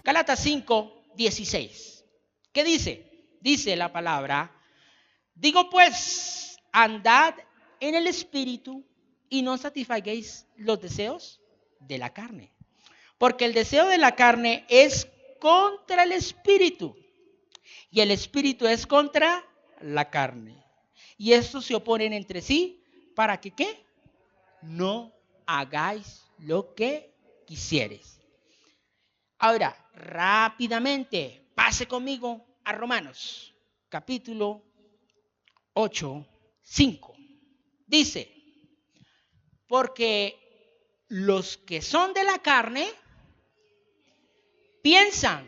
Gálatas 5:16. ¿Qué dice? Dice la palabra: digo pues, andad en el Espíritu y no satisfagáis los deseos de la carne. Porque el deseo de la carne es contra el Espíritu y el Espíritu es contra la carne. Y estos se oponen entre sí para que ¿qué? No hagáis lo que quisieres. Ahora, rápidamente, pase conmigo a Romanos, capítulo 8:5. Dice: porque los que son de la carne piensan.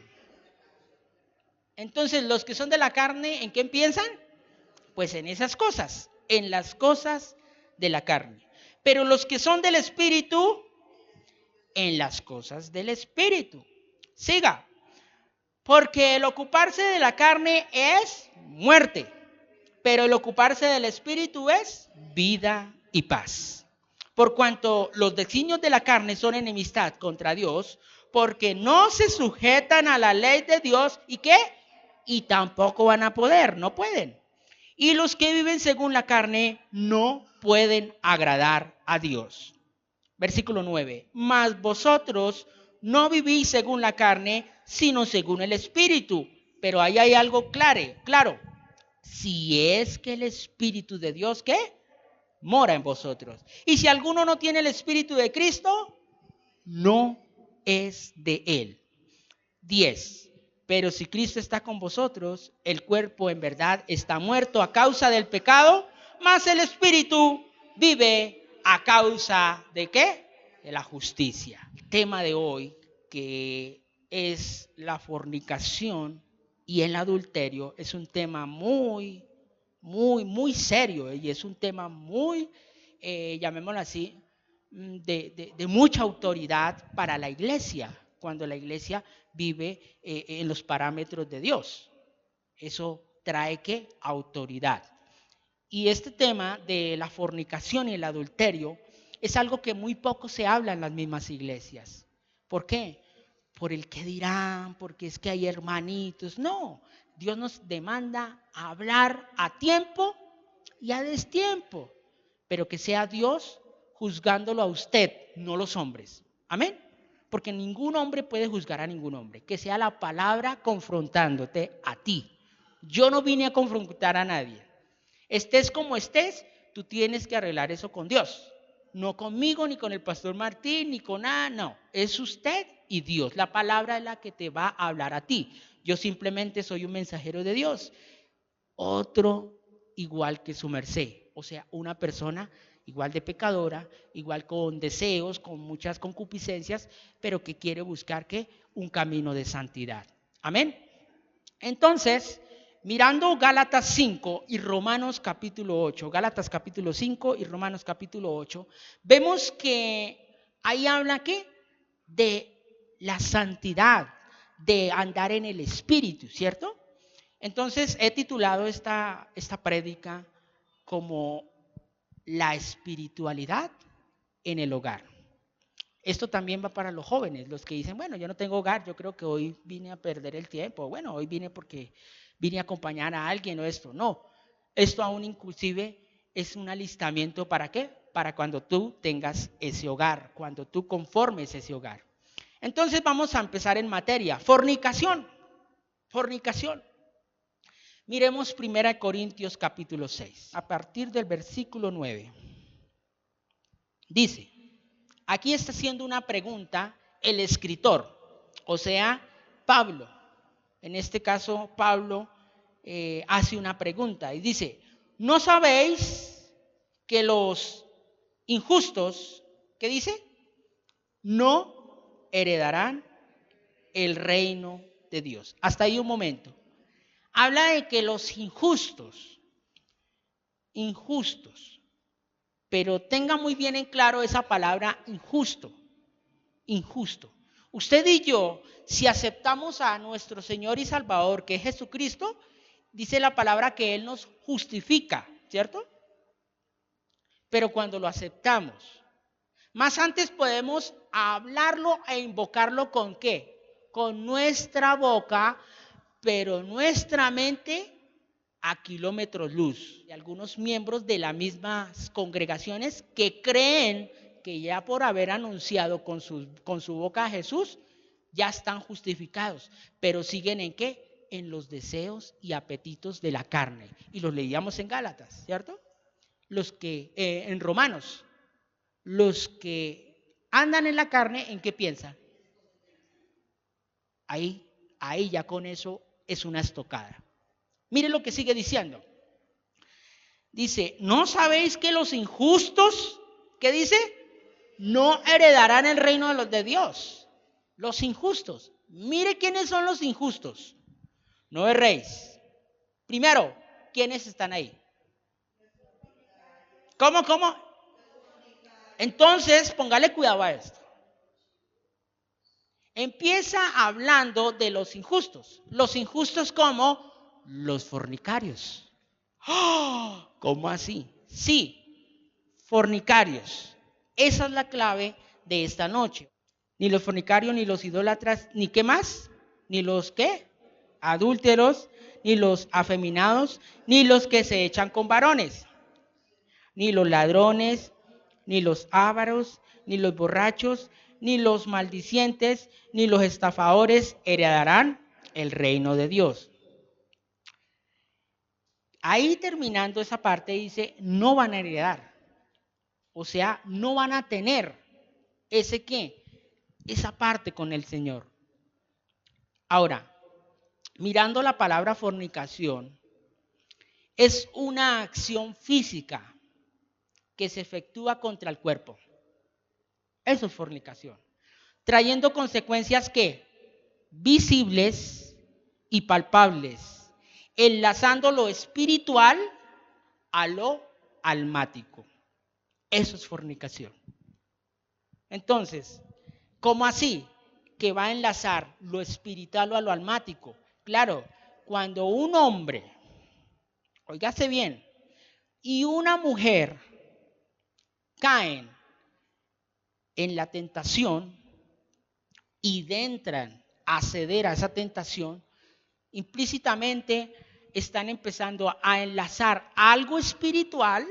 Entonces, los que son de la carne, ¿en qué piensan? Pues en esas cosas, en las cosas de la carne. Pero los que son del Espíritu, en las cosas del Espíritu. Siga. Porque el ocuparse de la carne es muerte, pero el ocuparse del Espíritu es vida y paz. Por cuanto los designios de la carne son enemistad contra Dios, porque no se sujetan a la ley de Dios, ¿y qué? Y tampoco van a poder, no pueden. Y los que viven según la carne no pueden agradar a Dios. Versículo 9. Mas vosotros no vivís según la carne, sino según el Espíritu. Pero ahí hay algo claro. Si es que el Espíritu de Dios, ¿qué? Mora en vosotros. Y si alguno no tiene el Espíritu de Cristo, no es de él. 10. Pero si Cristo está con vosotros, el cuerpo en verdad está muerto a causa del pecado, mas el Espíritu vive a causa ¿de qué? De la justicia. El tema de hoy, que es la fornicación y el adulterio, es un tema muy serio, y es un tema muy, llamémoslo así, de mucha autoridad para la iglesia, cuando la iglesia vive en los parámetros de Dios. Eso trae ¿qué? Autoridad. Y este tema de la fornicación y el adulterio es algo que muy poco se habla en las mismas iglesias. ¿Por qué? Por el qué dirán, porque es que hay hermanitos. No, Dios nos demanda hablar a tiempo y a destiempo, pero que sea Dios juzgándolo a usted, no los hombres. Amén. Porque ningún hombre puede juzgar a ningún hombre. Que sea la palabra confrontándote a ti. Yo no vine a confrontar a nadie. Estés como estés, tú tienes que arreglar eso con Dios. No conmigo, ni con el pastor Martín, ni con nada, no. Es usted y Dios. La palabra es la que te va a hablar a ti. Yo simplemente soy un mensajero de Dios. Otro igual que su merced. O sea, una persona igual de pecadora, igual con deseos, con muchas concupiscencias, pero que quiere buscar ¿qué? Un camino de santidad. Amén. Entonces, mirando Gálatas 5 y Romanos capítulo 8, Gálatas capítulo 5 y Romanos capítulo 8, vemos que ahí habla ¿qué? De la santidad, de andar en el Espíritu, ¿cierto? Entonces he titulado esta prédica como la espiritualidad en el hogar. Esto también va para los jóvenes, los que dicen, bueno, yo no tengo hogar, yo creo que hoy vine a perder el tiempo, bueno, hoy vine porque vine a acompañar a alguien o esto. No, esto aún inclusive es un alistamiento ¿para qué? Para cuando tú tengas ese hogar, cuando tú conformes ese hogar. Entonces vamos a empezar en materia. Fornicación. Miremos 1 Corintios capítulo 6, a partir del versículo 9. Dice, aquí está haciendo una pregunta el escritor, o sea, Pablo. En este caso, Pablo hace una pregunta y dice, ¿no sabéis que los injustos, ¿qué dice? No heredarán el reino de Dios. Hasta ahí un momento. Habla de que los injustos, pero tenga muy bien en claro esa palabra injusto. Usted y yo, si aceptamos a nuestro Señor y Salvador, que es Jesucristo, dice la palabra que Él nos justifica, ¿cierto? Pero cuando lo aceptamos, más antes podemos hablarlo e invocarlo ¿con qué? con nuestra boca, pero nuestra mente a kilómetros luz. Y algunos miembros de las mismas congregaciones que creen que ya por haber anunciado con su boca a Jesús, ya están justificados, pero siguen ¿en qué? En los deseos y apetitos de la carne. Y los leíamos en Gálatas, ¿cierto? Los que, en Romanos, los que andan en la carne, ¿en qué piensan? Ahí ya con eso es una estocada. Mire lo que sigue diciendo. Dice, ¿no sabéis que los injustos, ¿qué dice? No heredarán el reino de los de Dios. Los injustos. Mire quiénes son los injustos. No erréis. Primero, ¿quiénes están ahí? ¿Cómo? Entonces, póngale cuidado a esto. Empieza hablando de los injustos. Los injustos como los fornicarios. ¡Oh! ¿Cómo así? Sí, fornicarios. Esa es la clave de esta noche. Ni los fornicarios, ni los idólatras, ni qué más, ni los qué, adúlteros, ni los afeminados, ni los que se echan con varones, ni los ladrones, ni los ávaros, ni los borrachos, ni los maldicientes, ni los estafadores heredarán el reino de Dios. Ahí terminando esa parte dice, no van a heredar. O sea, no van a tener ese qué, esa parte con el Señor. Ahora, mirando la palabra fornicación, es una acción física que se efectúa contra el cuerpo. Eso es fornicación. Trayendo consecuencias que visibles y palpables, enlazando lo espiritual a lo almático. Eso es fornicación. Entonces, ¿cómo así? Que va a enlazar lo espiritual a lo almático. Claro, cuando un hombre, óigase bien, y una mujer caen en la tentación y entran a ceder a esa tentación, implícitamente están empezando a enlazar algo espiritual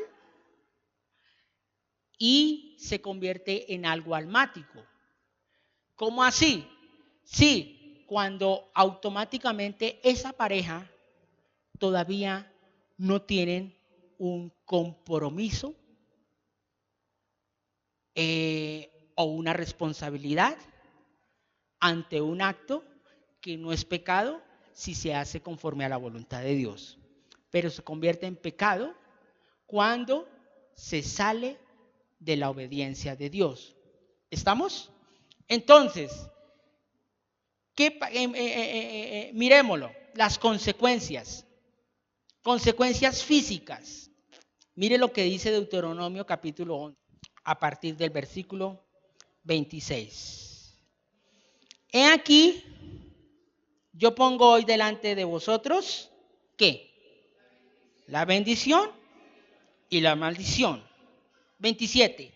y se convierte en algo almático. ¿Cómo así? Sí, cuando automáticamente esa pareja todavía no tienen un compromiso o una responsabilidad ante un acto que no es pecado si se hace conforme a la voluntad de Dios, pero se convierte en pecado cuando se sale de la obediencia de Dios. ¿Estamos? Entonces, miremoslo, las consecuencias físicas. Mire lo que dice Deuteronomio capítulo 11, a partir del versículo 26. He aquí, yo pongo hoy delante de vosotros, ¿qué? La bendición y la maldición. 27.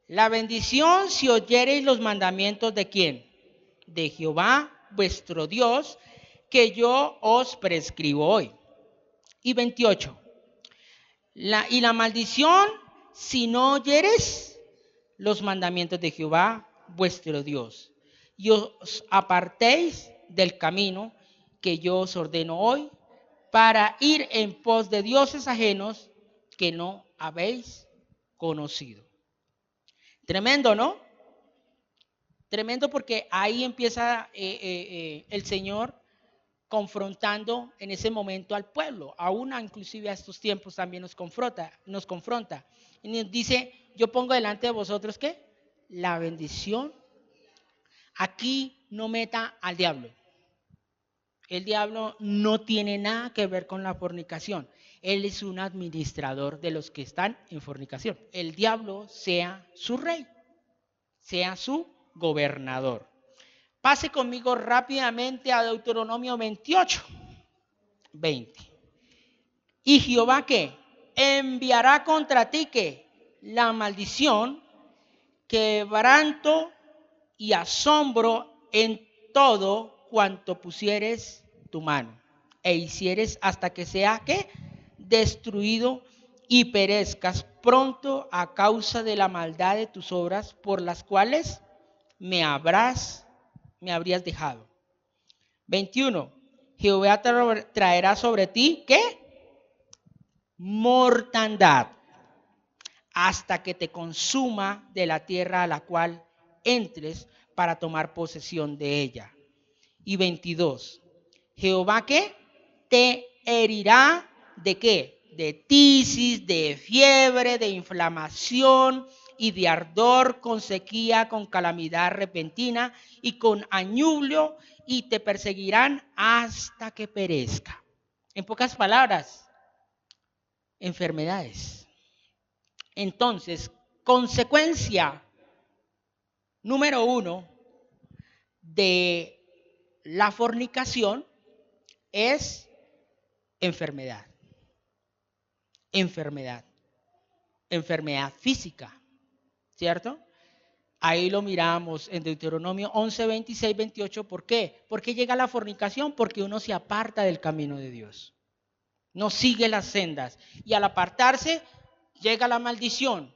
La bendición si oyereis los mandamientos de ¿quién? De Jehová vuestro Dios, que yo os prescribo hoy. Y 28. Y la maldición si no oyeres los mandamientos de Jehová vuestro Dios, y os apartéis del camino que yo os ordeno hoy, para ir en pos de dioses ajenos que no habéis conocido. Tremendo, ¿no? Tremendo, porque ahí empieza el Señor confrontando en ese momento al pueblo. Aún inclusive a estos tiempos también nos confronta. Y nos dice, yo pongo delante de vosotros, ¿qué? La bendición. Aquí no meta al diablo. El diablo no tiene nada que ver con la fornicación. Él es un administrador de los que están en fornicación. El diablo sea su rey, sea su gobernador. Pase conmigo rápidamente a Deuteronomio 28, 20. Y Jehová, ¿qué? Enviará contra ti, ¿qué? La maldición, quebranto y asombro en todo cuanto pusieres tu mano e hicieres hasta que sea ¿qué? Destruido y perezcas pronto a causa de la maldad de tus obras por las cuales me habrías dejado. 21. Jehová traerá sobre ti ¿qué? Mortandad hasta que te consuma de la tierra a la cual entres para tomar posesión de ella. Y 22. Jehová ¿qué? Te herirá ¿de qué? De tisis, de fiebre, de inflamación y de ardor, con sequía, con calamidad repentina y con añublo, y te perseguirán hasta que perezca. En pocas palabras, enfermedades. Entonces, consecuencia número 1 de la fornicación es enfermedad. Enfermedad física, ¿cierto? Ahí lo miramos en Deuteronomio 11, 26, 28. ¿Por qué? ¿Por qué llega la fornicación? Porque uno se aparta del camino de Dios. No sigue las sendas. Y al apartarse, llega la maldición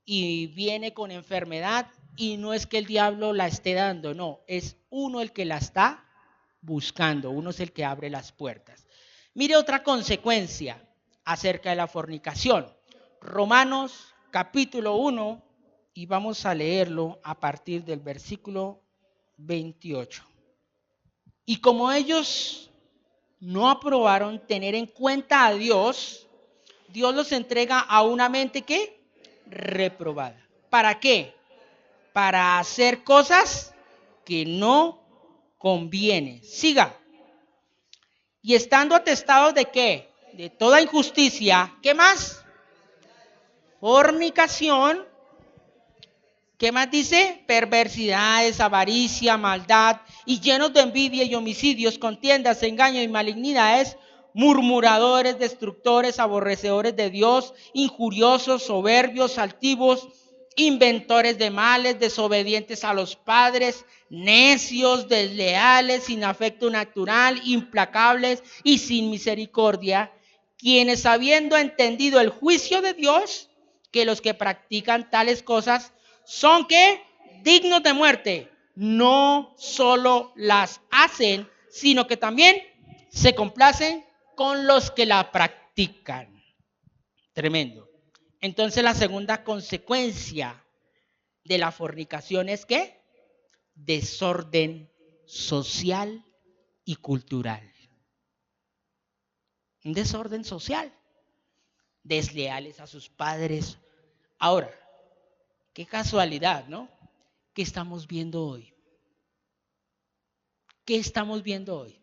y viene con enfermedad. Y no es que el diablo la esté dando, no. Es uno el que la está buscando. Uno es el que abre las puertas. Mire otra consecuencia acerca de la fornicación. Romanos capítulo 1, y vamos a leerlo a partir del versículo 28. Y como ellos no aprobaron tener en cuenta a Dios, Dios los entrega a una mente ¿qué? Reprobada. ¿Para qué? Para hacer cosas que no conviene. Siga. Y estando atestados de ¿qué? De toda injusticia. ¿Qué más? Fornicación. ¿Qué más dice? Perversidades, avaricia, maldad, y llenos de envidia y homicidios, contiendas, engaños y malignidades, murmuradores, destructores, aborrecedores de Dios, injuriosos, soberbios, altivos, inventores de males, desobedientes a los padres, necios, desleales, sin afecto natural, implacables y sin misericordia, quienes habiendo entendido el juicio de Dios, que los que practican tales cosas son ¿qué? Dignos de muerte. No solo las hacen, sino que también se complacen con los que la practican. Tremendo. Entonces la segunda consecuencia de la fornicación es ¿qué? Desorden social y cultural. Un desorden social. Desleales a sus padres. Ahora, qué casualidad, ¿no? ¿Qué estamos viendo hoy? ¿Qué estamos viendo hoy?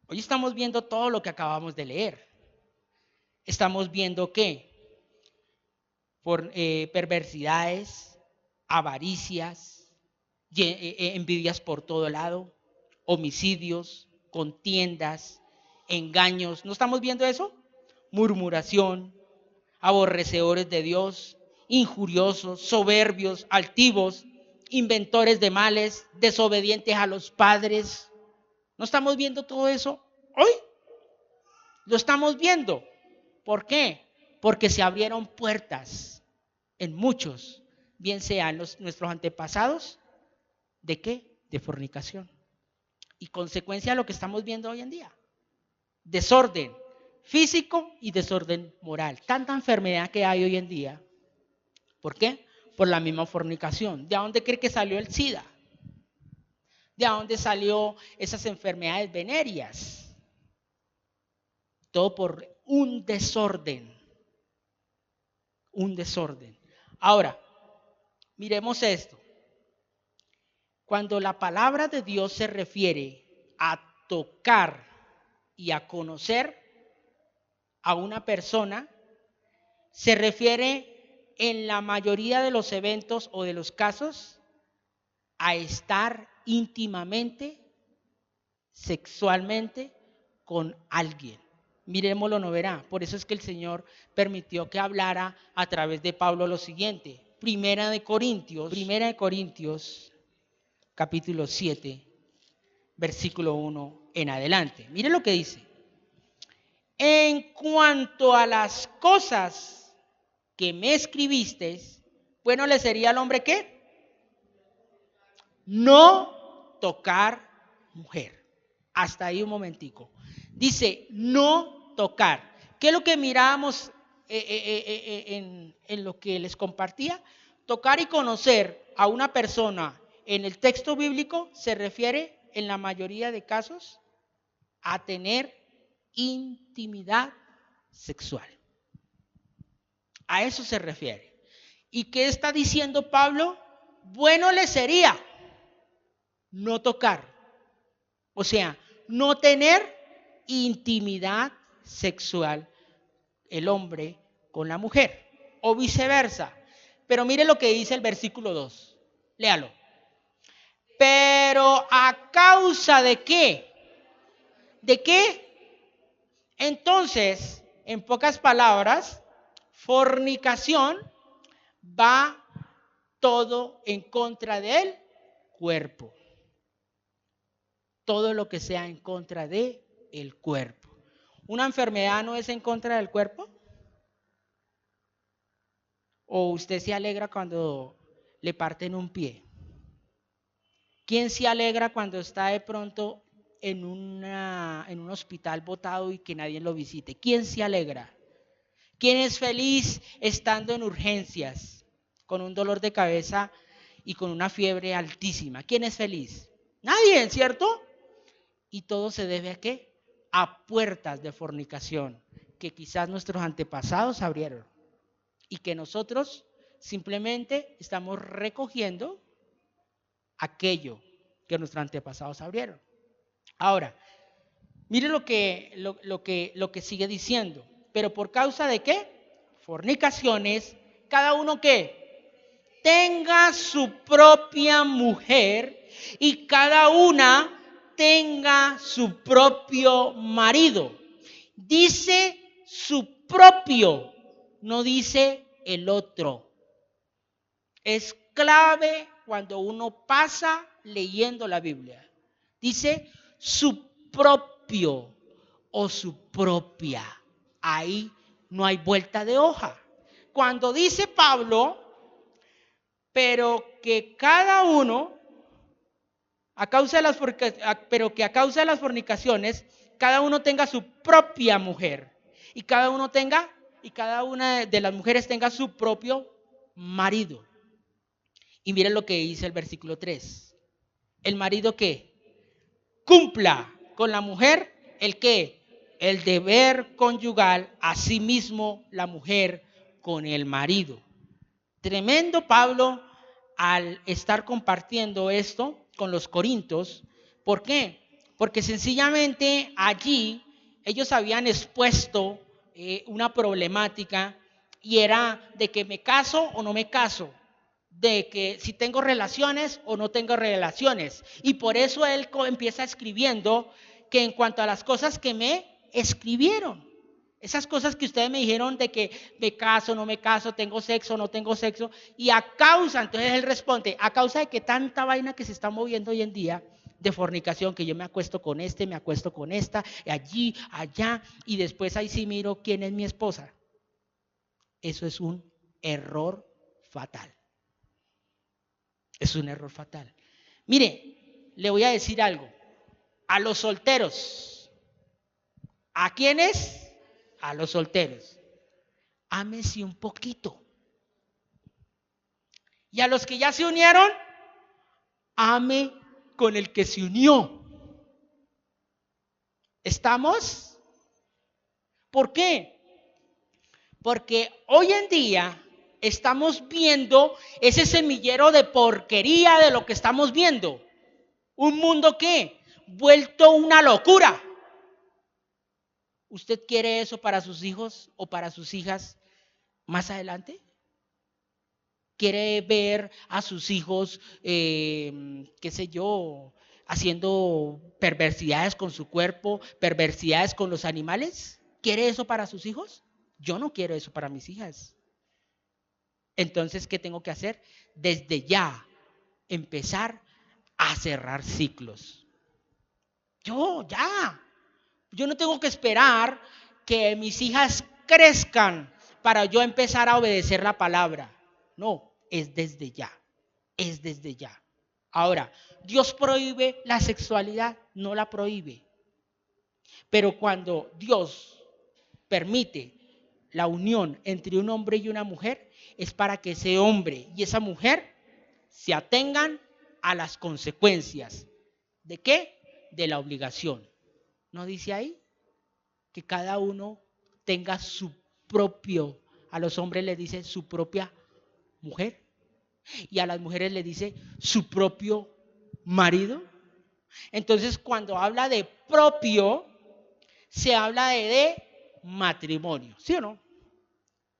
Hoy estamos viendo todo lo que acabamos de leer. Estamos viendo ¿qué? Perversidades, avaricias, envidias por todo lado, homicidios, contiendas, engaños. ¿No estamos viendo eso? Murmuración, aborrecedores de Dios, injuriosos, soberbios, altivos, inventores de males, desobedientes a los padres. ¿No estamos viendo todo eso hoy? Lo estamos viendo. ¿Por qué? Porque se abrieron puertas en muchos, bien sean nuestros antepasados, ¿de qué? De fornicación. Y consecuencia de lo que estamos viendo hoy en día. Desorden físico y desorden moral. Tanta enfermedad que hay hoy en día. ¿Por qué? Por la misma fornicación. ¿De dónde cree que salió el SIDA? ¿De dónde salió esas enfermedades venéreas? Todo por un desorden. Un desorden. Ahora, miremos esto. Cuando la palabra de Dios se refiere a tocar y a conocer a una persona, se refiere en la mayoría de los eventos o de los casos a estar íntimamente, sexualmente con alguien. Miremoslo, no verá. Por eso es que el Señor permitió que hablara a través de Pablo lo siguiente. Primera de Corintios capítulo 7, versículo 1 en adelante. Mire lo que dice. En cuanto a las cosas que me escribisteis, bueno le sería al hombre ¿qué? No tocar mujer. Hasta ahí un momentico. Dice, no tocar. ¿Qué es lo que mirábamos en lo que les compartía? Tocar y conocer a una persona en el texto bíblico se refiere en la mayoría de casos a tener intimidad sexual. A eso se refiere. ¿Y qué está diciendo Pablo? Bueno le sería no tocar. O sea, no tener intimidad sexual el hombre con la mujer o viceversa. Pero mire lo que dice el versículo 2. Léalo. Pero ¿a causa de qué? ¿De qué? Entonces, en pocas palabras, fornicación va todo en contra del cuerpo. Todo lo que sea en contra de el cuerpo. ¿Una enfermedad no es en contra del cuerpo? ¿O usted se alegra cuando le parten un pie? ¿Quién se alegra cuando está de pronto en un hospital botado y que nadie lo visite? ¿Quién se alegra? ¿Quién es feliz estando en urgencias con un dolor de cabeza y con una fiebre altísima? ¿Quién es feliz? Nadie, ¿cierto? Y todo se debe ¿a qué? A puertas de fornicación que quizás nuestros antepasados abrieron y que nosotros simplemente estamos recogiendo aquello que nuestros antepasados abrieron. Ahora, mire lo que sigue diciendo. Pero por causa de qué? Fornicaciones, cada uno que tenga su propia mujer y cada una tenga su propio marido. Dice su propio, no dice el otro. Es clave cuando uno pasa leyendo la Biblia. Dice su propio o su propia. Ahí no hay vuelta de hoja. Cuando dice Pablo, pero que cada uno, pero que a causa de las fornicaciones, cada uno tenga su propia mujer y cada una de las mujeres tenga su propio marido. Y miren lo que dice el versículo 3. El marido que cumpla con la mujer el que el deber conyugal, asimismo la mujer con el marido. Tremendo Pablo al estar compartiendo esto con los corintios. ¿Por qué? Porque sencillamente allí ellos habían expuesto una problemática y era de que me caso o no me caso, de que si tengo relaciones o no tengo relaciones. Y por eso él empieza escribiendo que en cuanto a las cosas que me escribieron, esas cosas que ustedes me dijeron de que me caso, no me caso, tengo sexo, no tengo sexo, y a causa, entonces él responde, a causa de que tanta vaina que se está moviendo hoy en día de fornicación, que yo me acuesto con este, me acuesto con esta, allí, allá, y después ahí sí miro quién es mi esposa. Eso es un error fatal. Es un error fatal. Mire, le voy a decir algo. A los solteros. ¿A quiénes? A los solteros. Ámese un poquito. Y a los que ya se unieron, ame con el que se unió. ¿Estamos? ¿Por qué? Porque hoy en día estamos viendo ese semillero de porquería de lo que estamos viendo. Un mundo que vuelto una locura. ¿Usted quiere eso para sus hijos o para sus hijas más adelante? ¿Quiere ver a sus hijos, qué sé yo, haciendo perversidades con su cuerpo, perversidades con los animales? ¿Quiere eso para sus hijos? Yo no quiero eso para mis hijas. Entonces, ¿qué tengo que hacer? Desde ya, empezar a cerrar ciclos. Yo no tengo que esperar que mis hijas crezcan para yo empezar a obedecer la palabra. No, es desde ya, es desde ya. Ahora, ¿Dios prohíbe la sexualidad? No la prohíbe. Pero cuando Dios permite la unión entre un hombre y una mujer, es para que ese hombre y esa mujer se atengan a las consecuencias. ¿De qué? De la obligación. ¿No dice ahí? Que cada uno tenga su propio, a los hombres les dice su propia mujer y a las mujeres les dice su propio marido. Entonces, cuando habla de propio, se habla de matrimonio, ¿sí o no?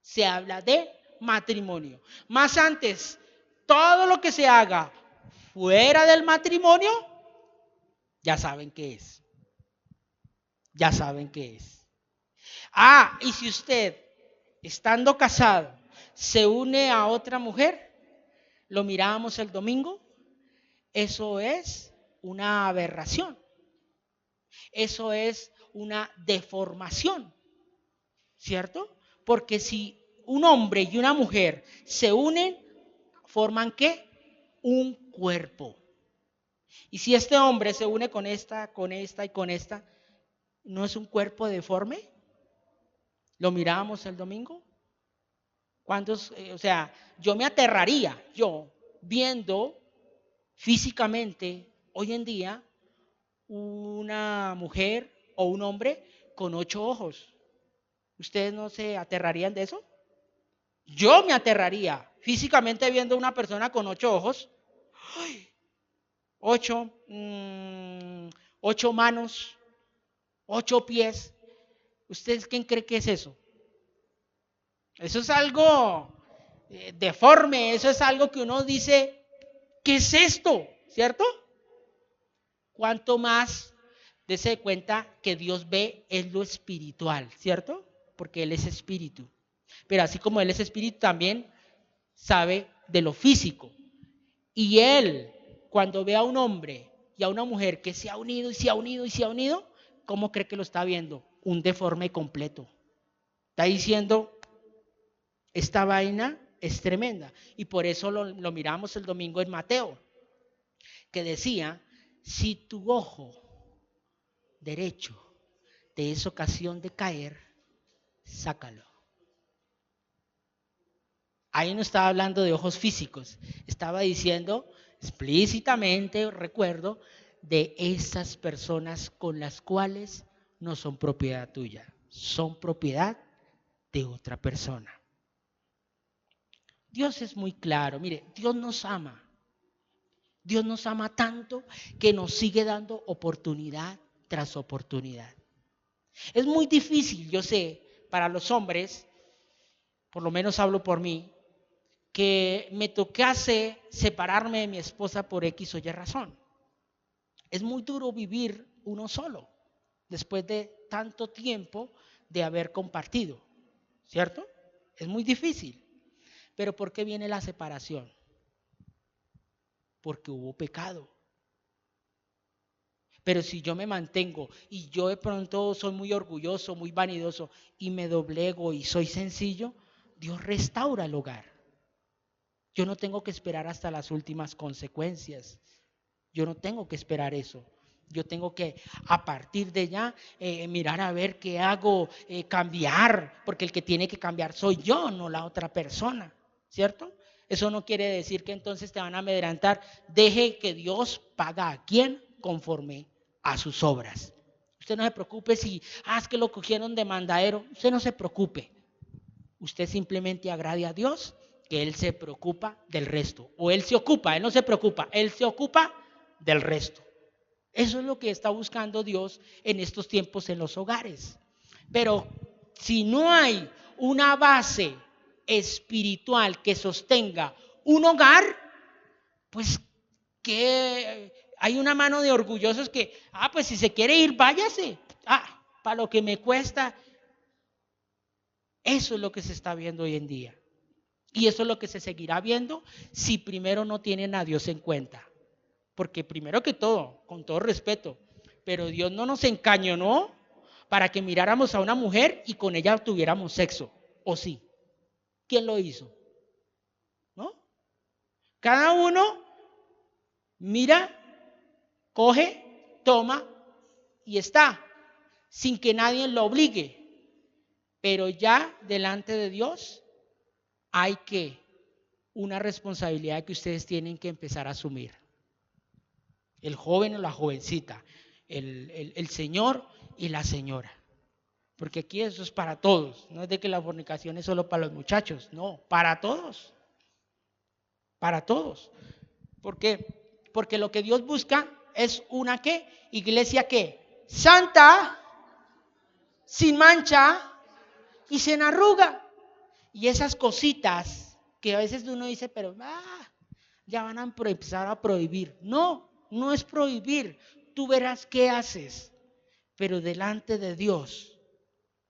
Se habla de matrimonio. Más antes, todo lo que se haga fuera del matrimonio, ya saben qué es. Ya saben qué es. Y si usted, estando casado, se une a otra mujer, lo mirábamos el domingo, eso es una aberración. Eso es una deformación, ¿cierto? Porque si un hombre y una mujer se unen, ¿forman qué? Un cuerpo. Y si este hombre se une con esta y con esta, ¿no es un cuerpo deforme? ¿Lo mirábamos el domingo? ¿Cuántos? Yo me aterraría, viendo físicamente hoy en día una mujer o un hombre con 8 ojos. ¿Ustedes no se aterrarían de eso? Yo me aterraría físicamente viendo una persona con 8 ojos. ¡Ay! 8 manos, 8 pies. ¿Ustedes quién cree que es eso? Eso es algo deforme, eso es algo que uno dice, ¿qué es esto? ¿Cierto? ¿Cuánto más dése cuenta que Dios ve en lo espiritual? ¿Cierto? Porque Él es espíritu. Pero así como Él es espíritu, también sabe de lo físico. Y Él, cuando ve a un hombre y a una mujer que se ha unido y se ha unido y se ha unido, ¿cómo cree que lo está viendo? Un deforme completo. Está diciendo, esta vaina es tremenda. Y por eso lo miramos el domingo en Mateo, que decía, si tu ojo derecho te es ocasión de caer, sácalo. Ahí no estaba hablando de ojos físicos, estaba diciendo explícitamente, recuerdo, de esas personas con las cuales no son propiedad tuya, son propiedad de otra persona. Dios es muy claro, mire, Dios nos ama. Dios nos ama tanto que nos sigue dando oportunidad tras oportunidad. Es muy difícil, yo sé, para los hombres, por lo menos hablo por mí, que me tocase separarme de mi esposa por X o Y razón. Es muy duro vivir uno solo, después de tanto tiempo de haber compartido, ¿cierto? Es muy difícil. Pero ¿por qué viene la separación? Porque hubo pecado. Pero si yo me mantengo y yo de pronto soy muy orgulloso, muy vanidoso y me doblego y soy sencillo, Dios restaura el hogar. Yo no tengo que esperar hasta las últimas consecuencias. Yo no tengo que esperar eso. Yo tengo que a partir de ya mirar a ver qué hago, cambiar, porque el que tiene que cambiar soy yo, no la otra persona, ¿cierto? Eso no quiere decir que entonces te van a amedrentar. Deje que Dios paga a quien conforme a sus obras. Usted no se preocupe si, es que lo cogieron de mandadero. Usted no se preocupe. Usted simplemente agrade a Dios, que Él se preocupa del resto. O Él se ocupa, Él no se preocupa, Él se ocupa del resto. Eso es lo que está buscando Dios en estos tiempos en los hogares. Pero si no hay una base espiritual que sostenga un hogar, pues que hay una mano de orgullosos que, pues si se quiere ir, váyase. Para lo que me cuesta. Eso es lo que se está viendo hoy en día. Y eso es lo que se seguirá viendo si primero no tienen a Dios en cuenta. Porque primero que todo, con todo respeto, pero Dios no nos encañonó para que miráramos a una mujer y con ella tuviéramos sexo. ¿O sí? ¿Quién lo hizo? ¿No? Cada uno mira, coge, toma y está, sin que nadie lo obligue. Pero ya delante de Dios hay una responsabilidad que ustedes tienen que empezar a asumir. El joven o la jovencita, el señor y la señora. Porque aquí eso es para todos. No es de que la fornicación es solo para los muchachos. No, para todos. Para todos. ¿Por qué? Porque lo que Dios busca es una ¿qué? Iglesia ¿qué? Santa, sin mancha y sin arruga. Y esas cositas que a veces uno dice, pero ya van a empezar a prohibir. No, no es prohibir. Tú verás qué haces. Pero delante de Dios,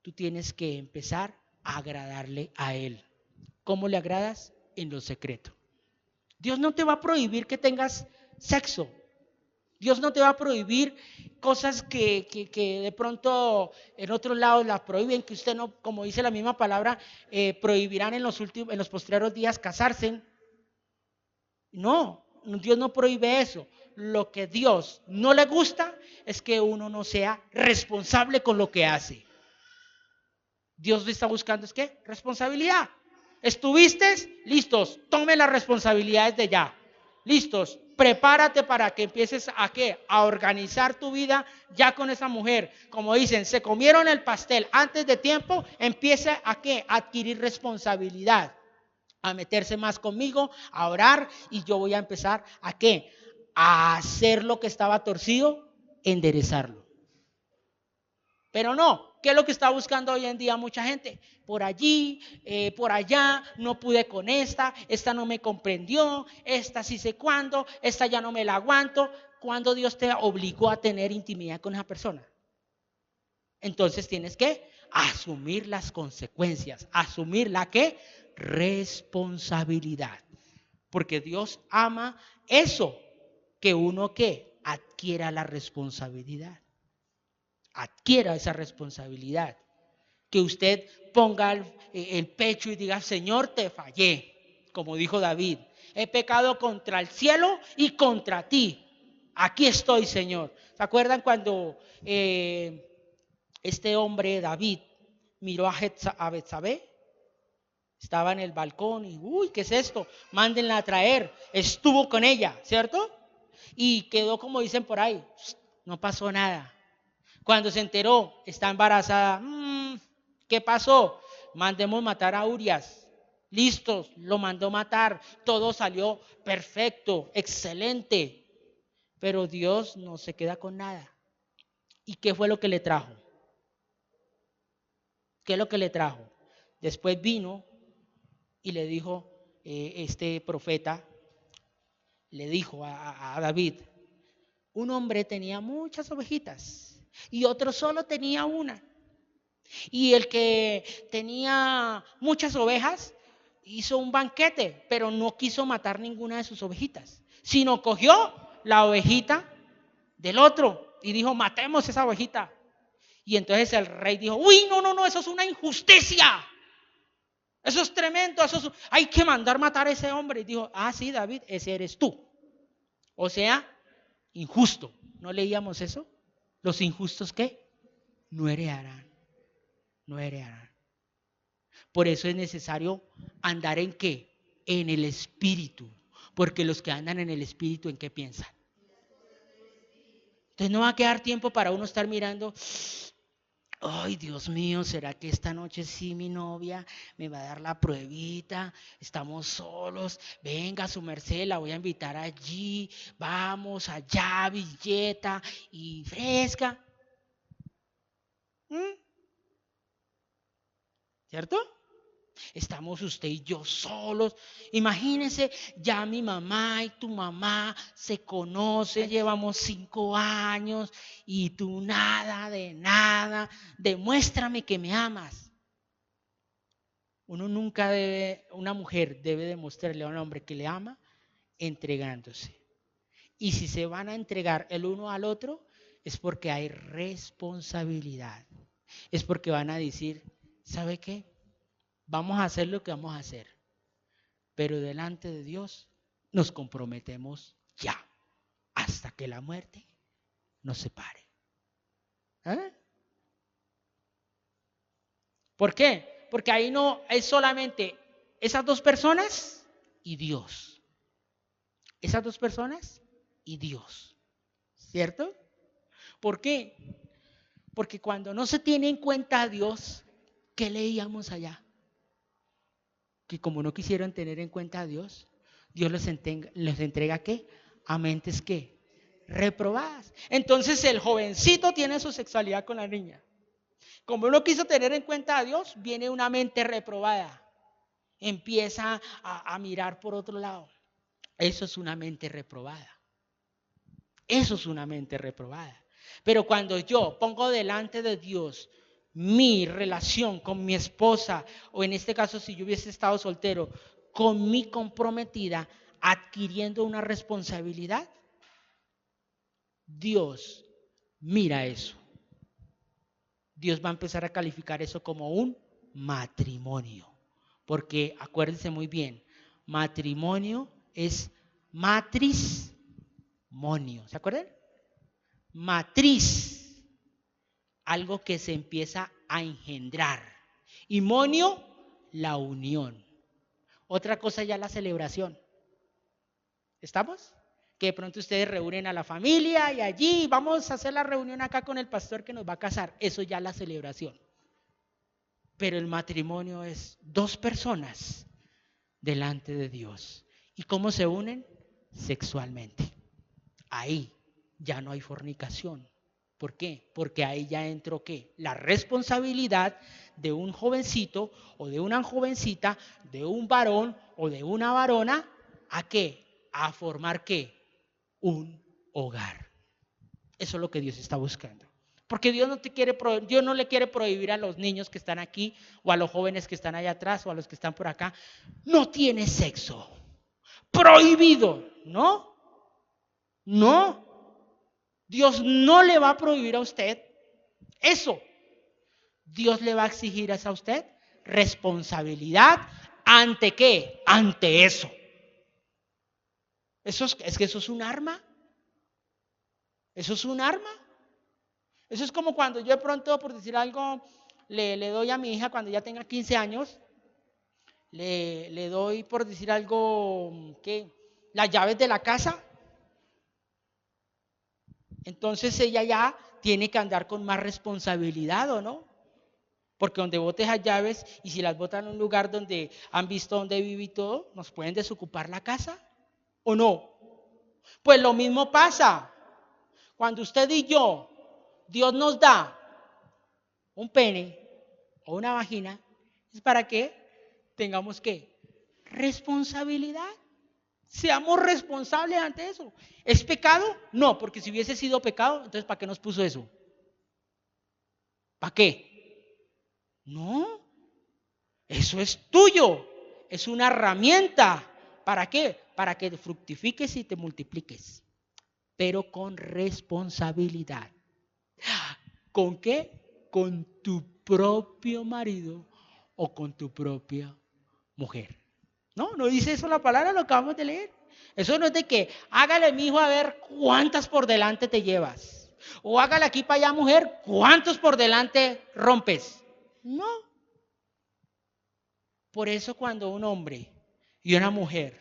tú tienes que empezar a agradarle a Él. ¿Cómo le agradas? En lo secreto. Dios no te va a prohibir que tengas sexo. Dios no te va a prohibir cosas que de pronto en otros lados las prohíben, que usted no, como dice la misma palabra, prohibirán en los posteriores días casarse. No, Dios no prohíbe eso. Lo que Dios no le gusta es que uno no sea responsable con lo que hace. Dios está buscando es ¿qué? Responsabilidad. ¿Estuviste? Listos, tome las responsabilidades de ya. Listos, prepárate para que empieces a ¿qué? A organizar tu vida ya con esa mujer. Como dicen, se comieron el pastel antes de tiempo, empieza a ¿qué? A adquirir responsabilidad, a meterse más conmigo, a orar, y yo voy a empezar a ¿qué? A hacer lo que estaba torcido, enderezarlo. Pero no, ¿qué es lo que está buscando hoy en día mucha gente? Por allí, por allá, no pude con esta no me comprendió, esta sí sé cuándo, esta ya no me la aguanto. ¿Cuándo Dios te obligó a tener intimidad con esa persona? Entonces tienes que asumir las consecuencias, asumir la ¿qué? Responsabilidad. Porque Dios ama eso, que uno ¿qué? Adquiera la responsabilidad. Adquiera esa responsabilidad. Que usted ponga el pecho y diga, Señor, te fallé. Como dijo David, he pecado contra el cielo y contra ti. Aquí estoy, Señor. ¿Se acuerdan cuando este hombre, David, miró a Betsabé? Estaba en el balcón y, uy, ¿qué es esto? Mándenla a traer. Estuvo con ella, ¿cierto? Y quedó, como dicen por ahí, no pasó nada. Cuando se enteró, está embarazada. ¿Qué pasó? Mandemos matar a Urias. Listos, lo mandó matar. Todo salió perfecto, excelente. Pero Dios no se queda con nada. ¿Y qué fue lo que le trajo? ¿Qué es lo que le trajo? Después vino y le dijo, este profeta, le dijo a David, un hombre tenía muchas ovejitas y otro solo tenía una. Y el que tenía muchas ovejas hizo un banquete, pero no quiso matar ninguna de sus ovejitas, sino cogió la ovejita del otro y dijo, matemos esa ovejita. Y entonces el rey dijo, uy, no, eso es una injusticia. Eso es tremendo, hay que mandar matar a ese hombre. Y dijo, sí, David, ese eres tú. O sea, injusto. ¿No leíamos eso? Los injustos, ¿qué? No heredarán. No heredarán. Por eso es necesario andar ¿en qué? En el Espíritu. Porque los que andan en el Espíritu, ¿en qué piensan? Entonces no va a quedar tiempo para uno estar mirando, ay, Dios mío, ¿será que esta noche sí mi novia me va a dar la pruebita? Estamos solos, venga su merced, la voy a invitar allí, vamos allá, Villeta y fresca. ¿Cierto? Estamos usted y yo solos. Imagínense, ya mi mamá y tu mamá se conocen, llevamos 5 años y tú nada de nada. Demuéstrame que me amas. Una mujer debe demostrarle a un hombre que le ama entregándose. Y si se van a entregar el uno al otro, es porque hay responsabilidad. Es porque van a decir, ¿sabe qué? Vamos a hacer lo que vamos a hacer. Pero delante de Dios nos comprometemos ya, hasta que la muerte nos separe. ¿Eh? ¿Por qué? Porque ahí no es solamente esas dos personas y Dios. Esas dos personas y Dios. ¿Cierto? ¿Por qué? Porque cuando no se tiene en cuenta a Dios, ¿qué leíamos allá? Que como no quisieron tener en cuenta a Dios, Dios les entrega ¿qué? A mentes ¿qué? Reprobadas. Entonces el jovencito tiene su sexualidad con la niña. Como no quiso tener en cuenta a Dios, viene una mente reprobada. Empieza a mirar por otro lado. Eso es una mente reprobada. Eso es una mente reprobada. Pero cuando yo pongo delante de Dios mi relación con mi esposa, o en este caso si yo hubiese estado soltero, con mi comprometida, adquiriendo una responsabilidad, Dios mira eso. Dios va a empezar a calificar eso como un matrimonio. Porque acuérdense muy bien, matrimonio es matrimonio. ¿Se acuerdan? Matriz, algo que se empieza a engendrar. Y monio, la unión. Otra cosa ya la celebración. ¿Estamos? Que de pronto ustedes reúnen a la familia y allí vamos a hacer la reunión acá con el pastor que nos va a casar. Eso ya es la celebración. Pero el matrimonio es dos personas delante de Dios. ¿Y cómo se unen? Sexualmente. Ahí ya no hay fornicación. ¿Por qué? Porque ahí ya entró ¿qué? La responsabilidad de un jovencito o de una jovencita, de un varón o de una varona, ¿a qué? A formar ¿qué? Un hogar. Eso es lo que Dios está buscando. Porque Dios no le quiere prohibir a los niños que están aquí o a los jóvenes que están allá atrás o a los que están por acá. No tiene sexo. Prohibido, ¿no? No. Dios no le va a prohibir a usted eso. Dios le va a exigir a usted responsabilidad ante ¿qué? Ante eso. Es que eso es un arma. Eso es un arma. Eso es como cuando yo de pronto, por decir algo, le doy a mi hija cuando ya tenga 15 años, le doy, por decir algo, ¿qué? Las llaves de la casa. Entonces ella ya tiene que andar con más responsabilidad, ¿o no? Porque donde bote esas llaves y si las botan en un lugar donde han visto dónde vive y todo, ¿nos pueden desocupar la casa? ¿O no? Pues lo mismo pasa. Cuando usted y yo, Dios nos da un pene o una vagina, es para que tengamos ¿qué? Responsabilidad. Seamos responsables ante eso. ¿Es pecado? No, porque si hubiese sido pecado, entonces ¿para qué nos puso eso? ¿Para qué? No, eso es tuyo. Es una herramienta. ¿Para qué? Para que fructifiques y te multipliques. Pero con responsabilidad. ¿Con qué? Con tu propio marido o con tu propia mujer. No dice eso la palabra, lo acabamos de leer. Eso no es de que hágale, mijo, a ver cuántas por delante te llevas. O hágale aquí para allá, mujer, cuántos por delante rompes. No. Por eso cuando un hombre y una mujer,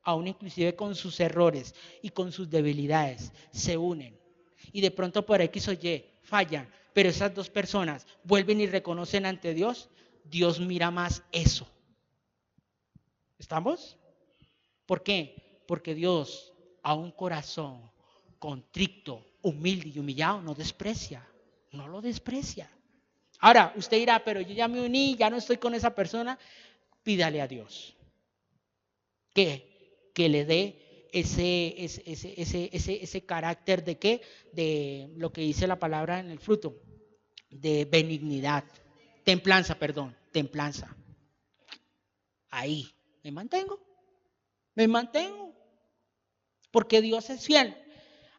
aún inclusive con sus errores y con sus debilidades, se unen y de pronto por X o Y fallan, pero esas dos personas vuelven y reconocen ante Dios, Dios mira más eso. ¿Estamos? ¿Por qué? Porque Dios a un corazón contrito, humilde y humillado no desprecia, no lo desprecia. Ahora, usted dirá, pero yo ya me uní, ya no estoy con esa persona, pídale a Dios que le dé ese carácter de qué, de lo que dice la palabra en el fruto, de benignidad, templanza. Ahí me mantengo. porque Dios es fiel.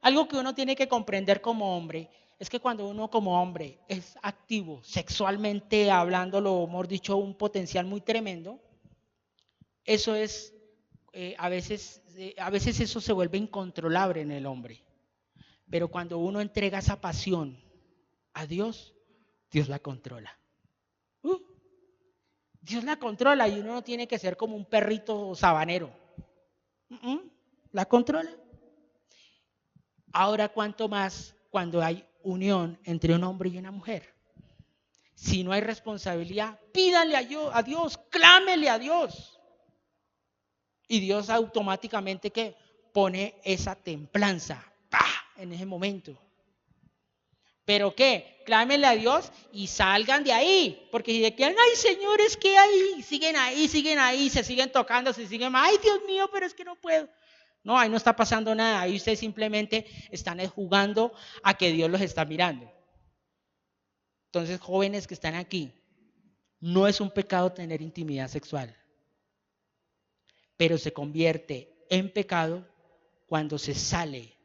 Algo que uno tiene que comprender como hombre es que cuando uno como hombre es activo, sexualmente hablando, lo hemos dicho, un potencial muy tremendo, eso es, a veces eso se vuelve incontrolable en el hombre. Pero cuando uno entrega esa pasión a Dios, Dios la controla. Dios la controla y uno no tiene que ser como un perrito sabanero. La controla. Ahora, ¿cuánto más cuando hay unión entre un hombre y una mujer? Si no hay responsabilidad, pídanle a Dios, clámele a Dios. Y Dios automáticamente que pone esa templanza en ese momento. ¿Pero qué? Clámenle a Dios y salgan de ahí. Porque si de que, ay, señores, ¿qué hay? Siguen ahí, se siguen tocando, se siguen, ay, Dios mío, pero es que no puedo. No, ahí no está pasando nada. Ahí ustedes simplemente están jugando a que Dios los está mirando. Entonces, jóvenes que están aquí, no es un pecado tener intimidad sexual. Pero se convierte en pecado cuando se sale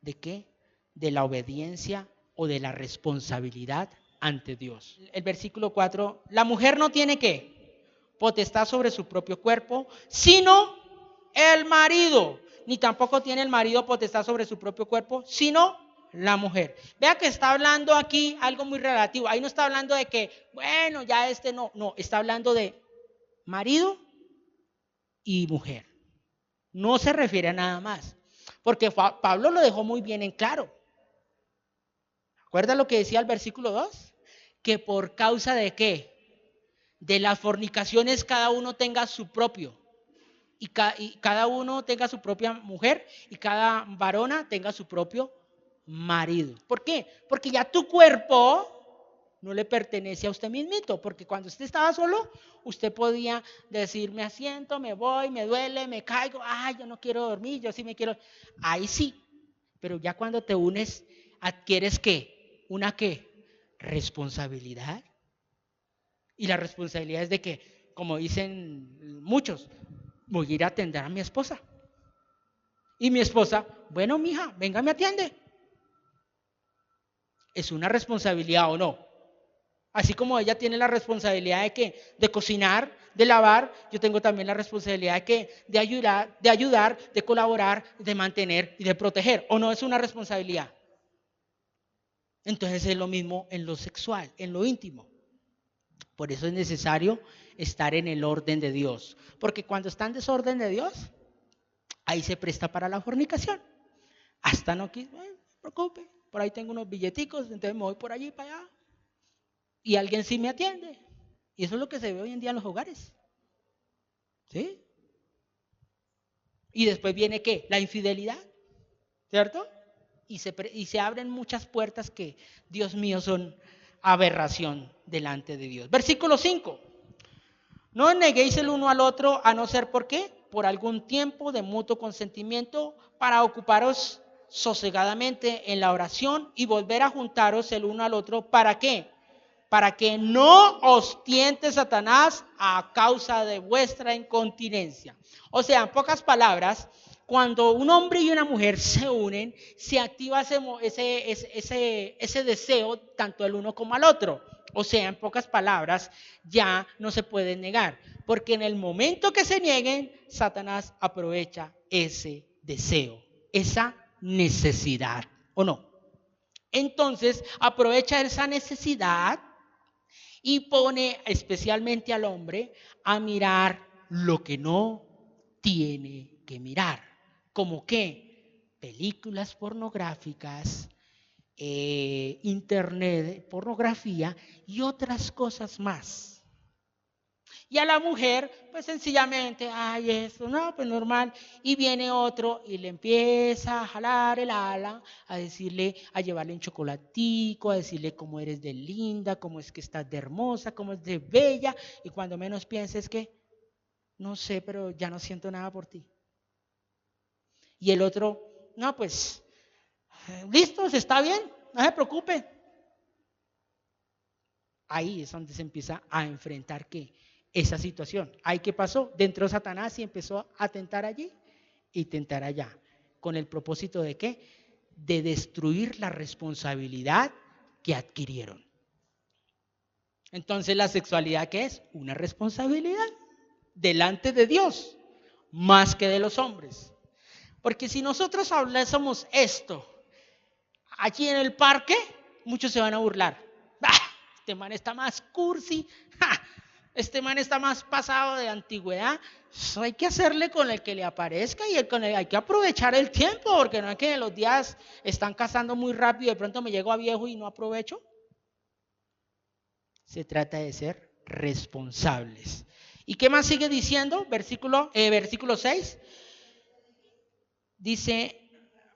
¿de qué? De la obediencia o de la responsabilidad ante Dios. El versículo 4, la mujer no tiene ¿qué? Potestad sobre su propio cuerpo, sino el marido. Ni tampoco tiene el marido potestad sobre su propio cuerpo, sino la mujer. Vea que está hablando aquí algo muy relativo. Ahí no está hablando de que, bueno, ya no, está hablando de marido y mujer. No se refiere a nada más. Porque Pablo lo dejó muy bien en claro. ¿Recuerda lo que decía el versículo 2? Que por causa de ¿qué? De las fornicaciones cada uno tenga su propio. Y cada uno tenga su propia mujer y cada varona tenga su propio marido. ¿Por qué? Porque ya tu cuerpo no le pertenece a usted mismito. Porque cuando usted estaba solo, usted podía decir, me asiento, me voy, me duele, me caigo. Ay, yo no quiero dormir, yo sí me quiero. Ahí sí. Pero ya cuando te unes, adquieres ¿qué? ¿Una qué? Responsabilidad. Y la responsabilidad es de que, como dicen muchos, voy a ir a atender a mi esposa. Y mi esposa, bueno, mija, venga, me atiende. ¿Es una responsabilidad o no? Así como ella tiene la responsabilidad de que de cocinar, de lavar, yo tengo también la responsabilidad de que de ayudar, de colaborar, de mantener y de proteger. ¿O no es una responsabilidad? Entonces es lo mismo en lo sexual, en lo íntimo. Por eso es necesario estar en el orden de Dios. Porque cuando está en desorden de Dios, ahí se presta para la fornicación. Hasta no quiso, no se preocupe, por ahí tengo unos billeticos, entonces me voy por allí para allá. Y alguien sí me atiende. Y eso es lo que se ve hoy en día en los hogares. ¿Sí? Y después viene ¿qué? La infidelidad. ¿Cierto? Y se abren muchas puertas que, Dios mío, son aberración delante de Dios. Versículo 5. No os neguéis el uno al otro, a no ser por qué, por algún tiempo de mutuo consentimiento, para ocuparos sosegadamente en la oración y volver a juntaros el uno al otro. ¿Para qué? Para que no os tiente Satanás a causa de vuestra incontinencia. O sea, en pocas palabras, cuando un hombre y una mujer se unen, se activa ese deseo tanto el uno como al otro. O sea, en pocas palabras, ya no se pueden negar. Porque en el momento que se nieguen, Satanás aprovecha ese deseo, esa necesidad, ¿o no? Entonces, aprovecha esa necesidad y pone especialmente al hombre a mirar lo que no tiene que mirar. ¿Como qué? Películas pornográficas, internet, pornografía y otras cosas más. Y a la mujer, pues sencillamente, ay, eso, no, pues normal. Y viene otro y le empieza a jalar el ala, a decirle, a llevarle un chocolatico, a decirle cómo eres de linda, cómo es que estás de hermosa, cómo es de bella. Y cuando menos pienses que, no sé, pero ya no siento nada por ti. Y el otro, no, pues, listo, está bien, no se preocupe. Ahí es donde se empieza a enfrentar ¿qué? Esa situación. ¿Ahí qué pasó? Dentro de Satanás y empezó a tentar allí y tentar allá. ¿Con el propósito de qué? De destruir la responsabilidad que adquirieron. Entonces, ¿la sexualidad qué es? Una responsabilidad delante de Dios, más que de los hombres. Porque si nosotros hablásemos esto allí en el parque, muchos se van a burlar. Este man está más cursi, este man está más pasado de antigüedad. Eso hay que hacerle con el que le aparezca y hay que aprovechar el tiempo, porque no es que los días están pasando muy rápido y de pronto me llego a viejo y no aprovecho. Se trata de ser responsables. ¿Y qué más sigue diciendo? Versículo 6. Dice,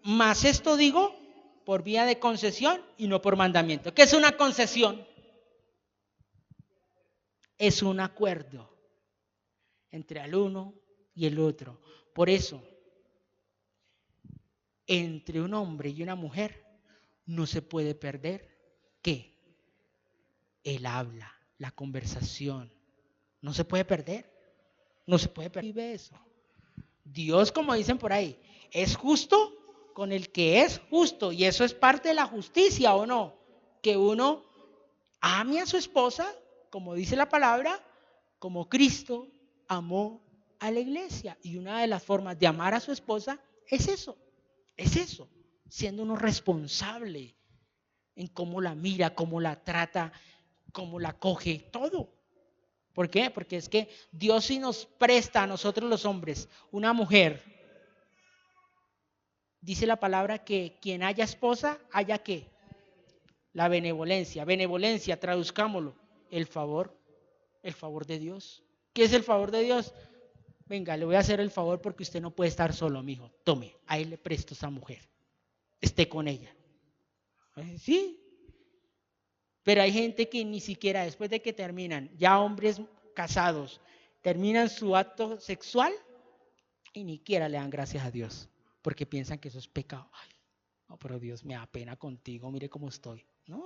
mas esto digo por vía de concesión y no por mandamiento. ¿Qué es una concesión? Es un acuerdo entre el uno y el otro. Por eso, entre un hombre y una mujer no se puede perder, ¿qué? El habla, la conversación. No se puede perder. No se puede perder eso. Dios, como dicen por ahí, es justo con el que es justo. Y eso es parte de la justicia, ¿o no? Que uno ame a su esposa, como dice la palabra, como Cristo amó a la iglesia. Y una de las formas de amar a su esposa es eso, siendo uno responsable en cómo la mira, cómo la trata, cómo la coge, todo. ¿Por qué? Porque es que Dios sí nos presta a nosotros los hombres una mujer. Dice la palabra que quien haya esposa, haya ¿qué? La benevolencia. Benevolencia, traduzcámoslo, el favor de Dios. ¿Qué es el favor de Dios? Venga, le voy a hacer el favor porque usted no puede estar solo, mijo. Tome, a él le presto esa mujer. Esté con ella. Sí. Pero hay gente que ni siquiera después de que terminan, ya hombres casados, terminan su acto sexual y ni siquiera le dan gracias a Dios, porque piensan que eso es pecado. Ay, no, pero Dios, me da pena contigo, mire cómo estoy. No,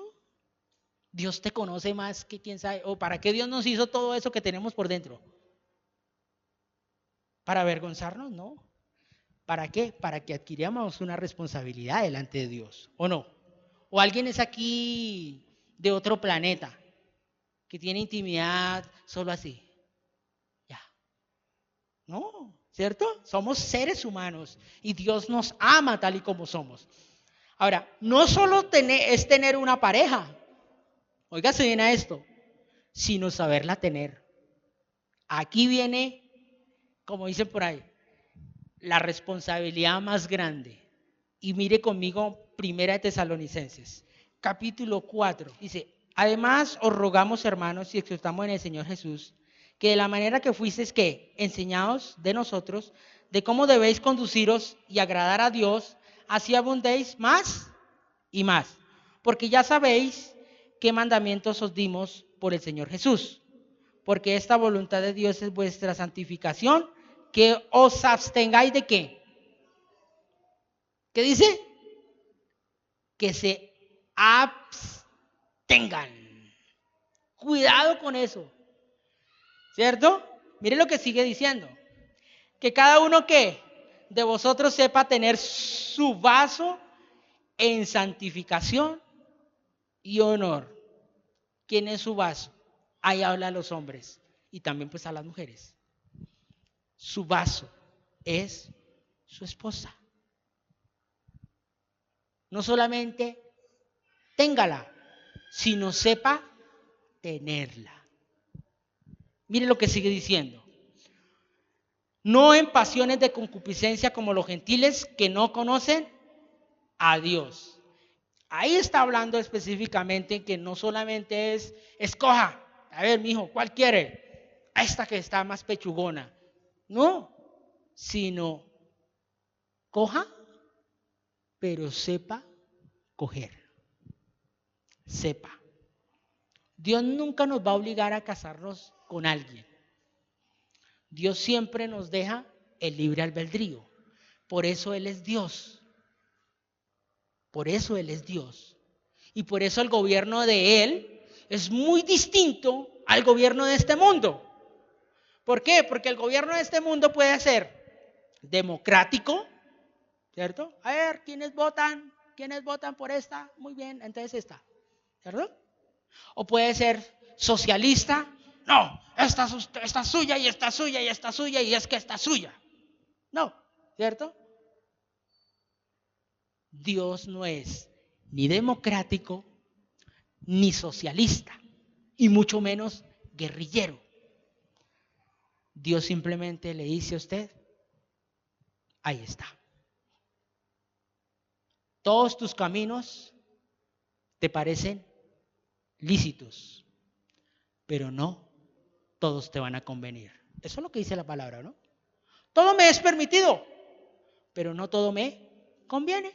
Dios te conoce más que quién sabe. ¿O para qué Dios nos hizo todo eso que tenemos por dentro? ¿Para avergonzarnos? No. ¿Para qué? Para que adquiriéramos una responsabilidad delante de Dios, ¿o no? ¿O alguien es aquí de otro planeta que tiene intimidad solo así? Ya. No, ¿cierto? Somos seres humanos y Dios nos ama tal y como somos. Ahora, no solo es tener una pareja, óigase bien a esto, sino saberla tener. Aquí viene, como dicen por ahí, la responsabilidad más grande. Y mire conmigo Primera de Tesalonicenses, capítulo 4. Dice, además os rogamos, hermanos, y exhortamos en el Señor Jesús, que de la manera que fuisteis que enseñados de nosotros, de cómo debéis conduciros y agradar a Dios, así abundéis más y más. Porque ya sabéis qué mandamientos os dimos por el Señor Jesús. Porque esta voluntad de Dios es vuestra santificación, que os abstengáis de ¿qué? ¿Qué dice? Que se abstengan. Cuidado con eso. ¿Cierto? Mire lo que sigue diciendo. Que cada uno que de vosotros sepa tener su vaso en santificación y honor. ¿Quién es su vaso? Ahí habla a los hombres y también pues a las mujeres. Su vaso es su esposa. No solamente téngala, sino sepa tenerla. Mire lo que sigue diciendo. No en pasiones de concupiscencia como los gentiles que no conocen a Dios. Ahí está hablando específicamente que no solamente es escoja, a ver, mijo, ¿cuál quiere? Esta que está más pechugona. No, sino coja, pero sepa coger. Sepa. Dios nunca nos va a obligar a casarnos con alguien. Dios siempre nos deja el libre albedrío. Por eso Él es Dios. Por eso Él es Dios. Y por eso el gobierno de Él es muy distinto al gobierno de este mundo. ¿Por qué? Porque el gobierno de este mundo puede ser democrático, ¿cierto? A ver, ¿quiénes votan? ¿Quiénes votan por esta? Muy bien, entonces esta, ¿cierto? O puede ser socialista. No, esta es suya y esta es suya y esta es suya y es que esta es suya. No, ¿cierto? Dios no es ni democrático ni socialista y mucho menos guerrillero. Dios simplemente le dice a usted, ahí está. Todos tus caminos te parecen lícitos, pero no todos te van a convenir. Eso es lo que dice la palabra, ¿no? Todo me es permitido, pero no todo me conviene.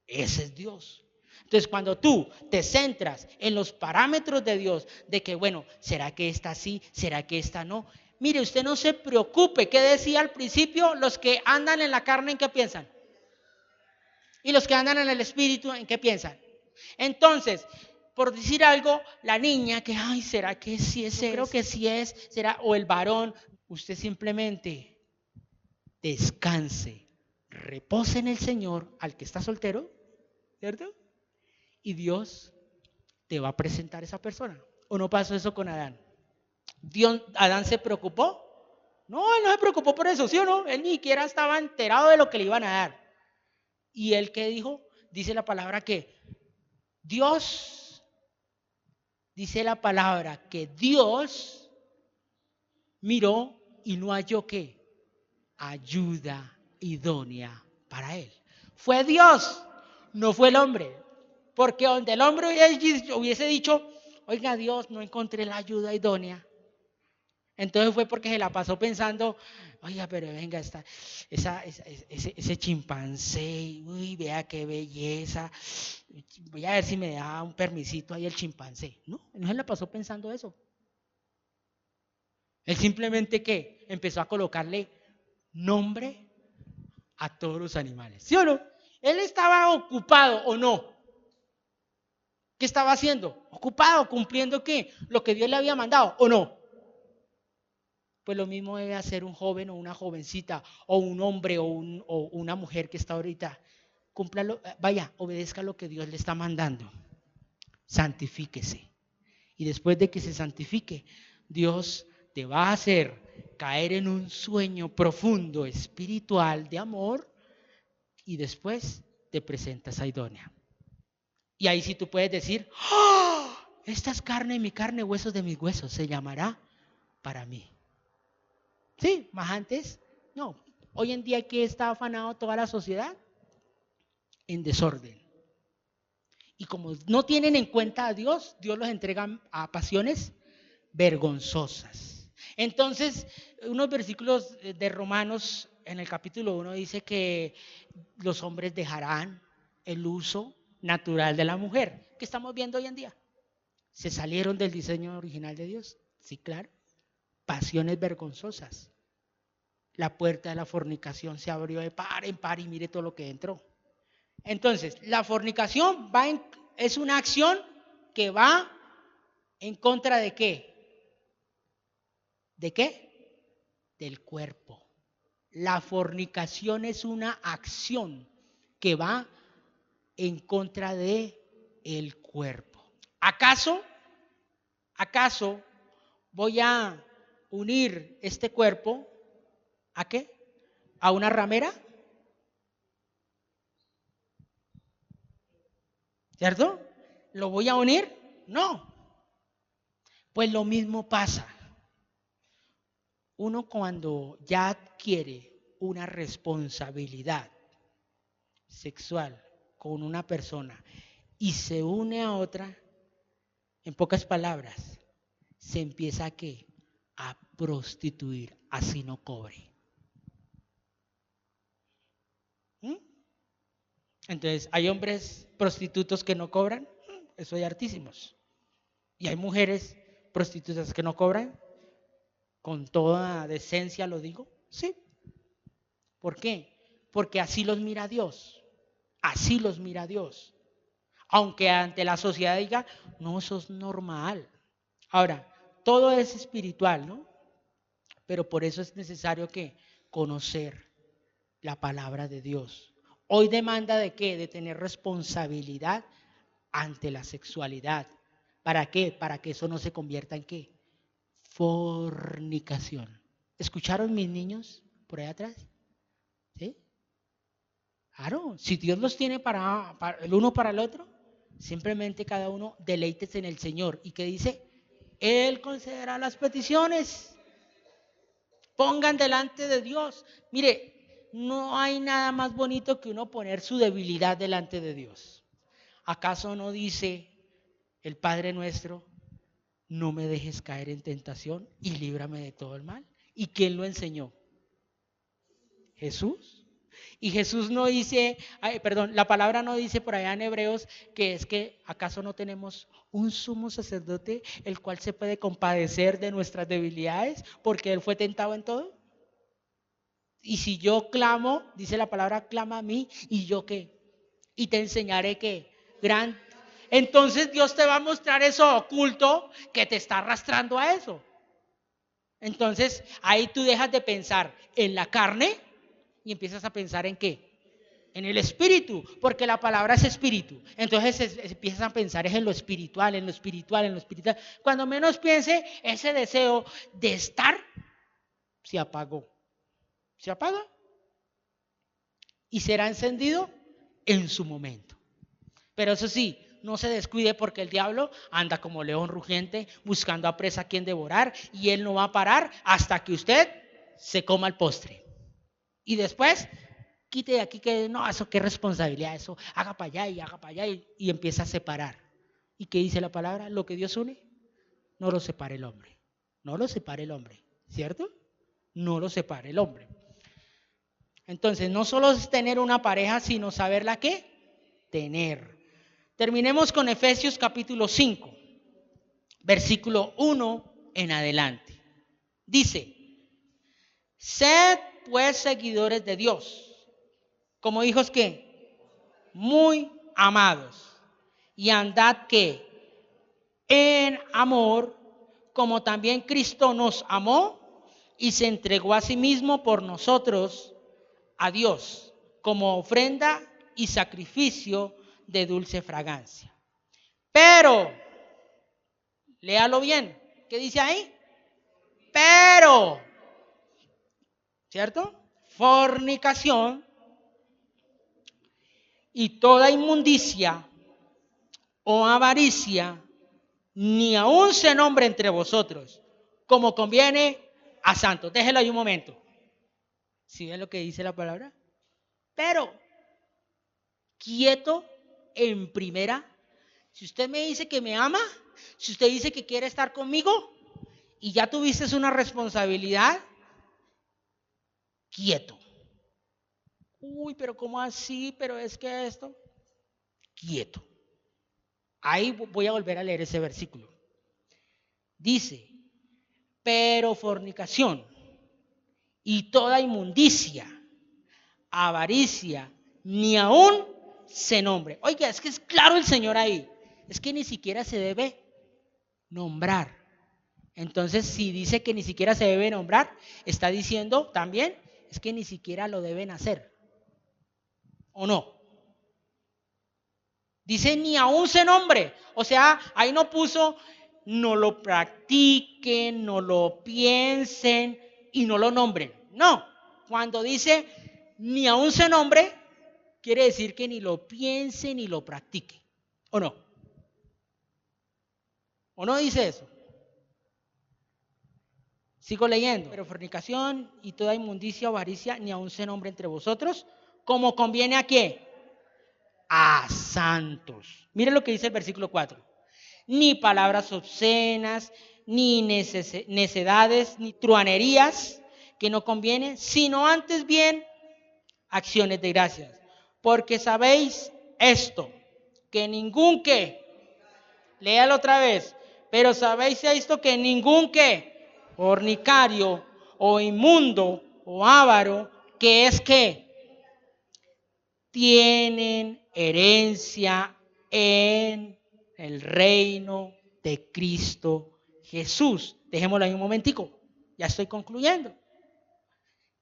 Ese es Dios. Entonces, cuando tú te centras en los parámetros de Dios, de que, bueno, ¿será que esta sí? ¿Será que esta no? Mire, usted no se preocupe. ¿Qué decía al principio? Los que andan en la carne, ¿en qué piensan? Y los que andan en el espíritu, ¿en qué piensan? Entonces, por decir algo, la niña que, ay, ¿será que sí es? Creo que sí es, será, o el varón, usted simplemente descanse, repose en el Señor, al que está soltero, ¿cierto? Y Dios te va a presentar esa persona. ¿O no pasó eso con Adán? ¿Adán se preocupó? No, él no se preocupó por eso, ¿sí o no? Él ni siquiera estaba enterado de lo que le iban a dar. ¿Y él qué dijo? Dice la palabra que Dios, dice la palabra que Dios miró y no halló qué, ayuda idónea para él. Fue Dios, no fue el hombre. Porque donde el hombre hubiese dicho, oiga Dios, no encontré la ayuda idónea. Entonces fue porque se la pasó pensando, oiga, pero venga, ese chimpancé, uy, vea qué belleza, voy a ver si me da un permisito ahí el chimpancé. No se la pasó pensando eso. Él simplemente ¿qué? Empezó a colocarle nombre a todos los animales, ¿sí o no? Él estaba ocupado o no. ¿Qué estaba haciendo? Ocupado, cumpliendo ¿qué? Lo que Dios le había mandado o no. Pues lo mismo debe hacer un joven o una jovencita, o un hombre o una mujer que está ahorita. Cúmplalo, vaya, obedezca lo que Dios le está mandando. Santifíquese. Y después de que se santifique, Dios te va a hacer caer en un sueño profundo, espiritual, de amor, y después te presentas a idónea. Y ahí sí tú puedes decir, ¡oh! Esta es carne de mi carne, huesos de mis huesos, se llamará para mí. Sí, más antes, no. Hoy en día que está afanado toda la sociedad en desorden. Y como no tienen en cuenta a Dios, Dios los entrega a pasiones vergonzosas. Entonces, unos versículos de Romanos en el capítulo 1 dice que los hombres dejarán el uso natural de la mujer, que estamos viendo hoy en día. Se salieron del diseño original de Dios. Sí, claro. Pasiones vergonzosas. La puerta de la fornicación se abrió de par en par y mire todo lo que entró. Entonces, la fornicación es una acción que va en contra de ¿qué? ¿De qué? Del cuerpo. La fornicación es una acción que va en contra de el cuerpo. ¿Acaso voy a unir este cuerpo a qué? ¿A una ramera? ¿Cierto? ¿Lo voy a unir? No. Pues lo mismo pasa. Uno cuando ya adquiere una responsabilidad sexual con una persona y se une a otra, en pocas palabras, se empieza a prostituir, así no cobre. Entonces, ¿hay hombres prostitutos que no cobran? Eso hay hartísimos. ¿Y hay mujeres prostitutas que no cobran? Con toda decencia lo digo. Sí. ¿Por qué? Porque así los mira Dios. Así los mira Dios. Aunque ante la sociedad diga, no, eso es normal. Ahora, todo es espiritual, ¿no? Pero por eso es necesario que conocer la palabra de Dios. Hoy demanda de qué? De tener responsabilidad ante la sexualidad. ¿Para qué? Para que eso no se convierta en qué? Fornicación. ¿Escucharon mis niños por ahí atrás? ¿Sí? Claro, si Dios los tiene para el uno para el otro, simplemente cada uno deleítese en el Señor. ¿Y qué dice? Él concederá las peticiones. Pongan delante de Dios. Mire, no hay nada más bonito que uno poner su debilidad delante de Dios. ¿Acaso no dice el Padre nuestro, no me dejes caer en tentación y líbrame de todo el mal? ¿Y quién lo enseñó? Jesús. Y Jesús no dice, la palabra no dice por allá en Hebreos que es que acaso no tenemos un sumo sacerdote el cual se puede compadecer de nuestras debilidades porque él fue tentado en todo. Y si yo clamo, dice la palabra, clama a mí y yo qué, y te enseñaré que gran. Entonces Dios te va a mostrar eso oculto que te está arrastrando a eso. Entonces ahí tú dejas de pensar en la carne y empiezas a pensar en qué, en el espíritu, porque la palabra es espíritu. Entonces empiezas a pensar es en lo espiritual, en lo espiritual, en lo espiritual. Cuando menos piense, ese deseo de estar se apagó. Se apaga y será encendido en su momento. Pero eso sí, no se descuide porque el diablo anda como león rugiente buscando a presa a quien devorar y él no va a parar hasta que usted se coma el postre. Y después, quite de aquí que no, eso qué responsabilidad, eso haga para allá y haga para allá y empieza a separar. ¿Y qué dice la palabra? Lo que Dios une, no lo separe el hombre. No lo separe el hombre, ¿cierto? No lo separe el hombre. Entonces, no solo es tener una pareja, sino saberla qué, tener. Terminemos con Efesios capítulo 5, versículo 1 en adelante. Dice, sed pues seguidores de Dios, como hijos que muy amados, y andad que en amor, como también Cristo nos amó y se entregó a sí mismo por nosotros, a Dios como ofrenda y sacrificio de dulce fragancia. Pero, léalo bien, ¿qué dice ahí? Pero, ¿cierto? Fornicación y toda inmundicia o avaricia, ni aun se nombre entre vosotros, como conviene a santos. Déjelo ahí un momento. ¿Sí ven lo que dice la palabra? Pero, quieto en primera. Si usted me dice que me ama, si usted dice que quiere estar conmigo y ya tuviste una responsabilidad, quieto. Uy, pero ¿cómo así? Pero es que esto, quieto. Ahí voy a volver a leer ese versículo. Dice, pero fornicación y toda inmundicia, avaricia, ni aún se nombre. Oiga, es que es claro el Señor ahí. Es que ni siquiera se debe nombrar. Entonces, si dice que ni siquiera se debe nombrar, está diciendo también, es que ni siquiera lo deben hacer. ¿O no? Dice ni aún se nombre. O sea, ahí no puso, no lo practiquen, no lo piensen y no lo nombren. No, cuando dice ni aún se nombre, quiere decir que ni lo piense ni lo practique. ¿O no? ¿O no dice eso? Sigo leyendo. Pero fornicación y toda inmundicia o avaricia ni aún se nombre entre vosotros, como conviene a qué? A santos. Mire lo que dice el versículo 4. Ni palabras obscenas, ni necedades, ni truanerías que no convienen, sino antes bien acciones de gracias. Porque sabéis esto, que ningún que, léalo otra vez, pero sabéis esto, que ningún que, fornicario o inmundo o avaro, que es que tienen herencia en el reino de Cristo Jesús. Dejémoslo ahí un momentico, ya estoy concluyendo.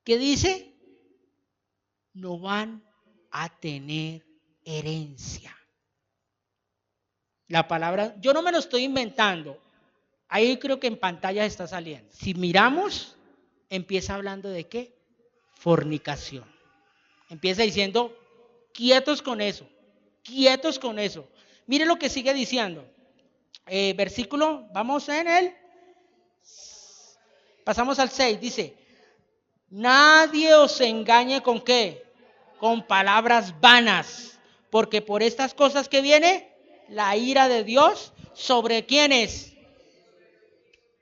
¿Qué dice? No van a tener herencia. La palabra, yo no me lo estoy inventando. Ahí creo que en pantalla está saliendo. Si miramos, empieza hablando de ¿qué? Fornicación. Empieza diciendo, quietos con eso, quietos con eso. Mire lo que sigue diciendo. Versículo, vamos en él. Pasamos al 6, dice, nadie os engañe con ¿qué? Con palabras vanas, porque por estas cosas que viene, la ira de Dios, ¿sobre quiénes?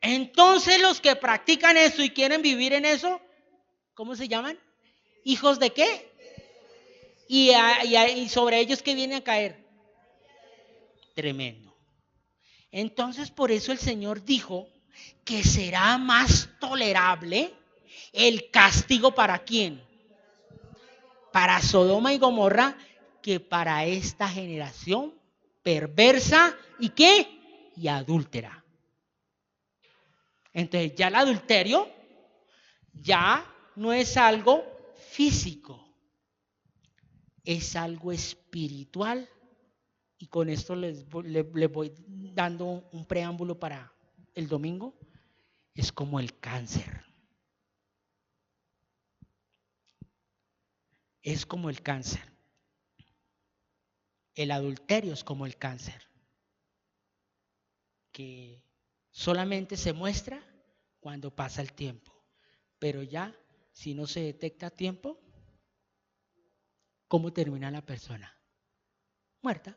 Entonces los que practican eso y quieren vivir en eso, ¿cómo se llaman? ¿Hijos de qué? Y sobre ellos ¿qué viene a caer? Tremendo. Entonces por eso el Señor dijo que será más tolerable el castigo para ¿quién? Para Sodoma y Gomorra que para esta generación perversa y ¿qué? Y adúltera. Entonces ya el adulterio ya no es algo físico, es algo espiritual. Y con esto les voy dando un preámbulo para el domingo. Es como el cáncer. Es como el cáncer. El adulterio es como el cáncer, que solamente se muestra cuando pasa el tiempo. Pero ya, si no se detecta a tiempo, ¿cómo termina la persona? Muerta.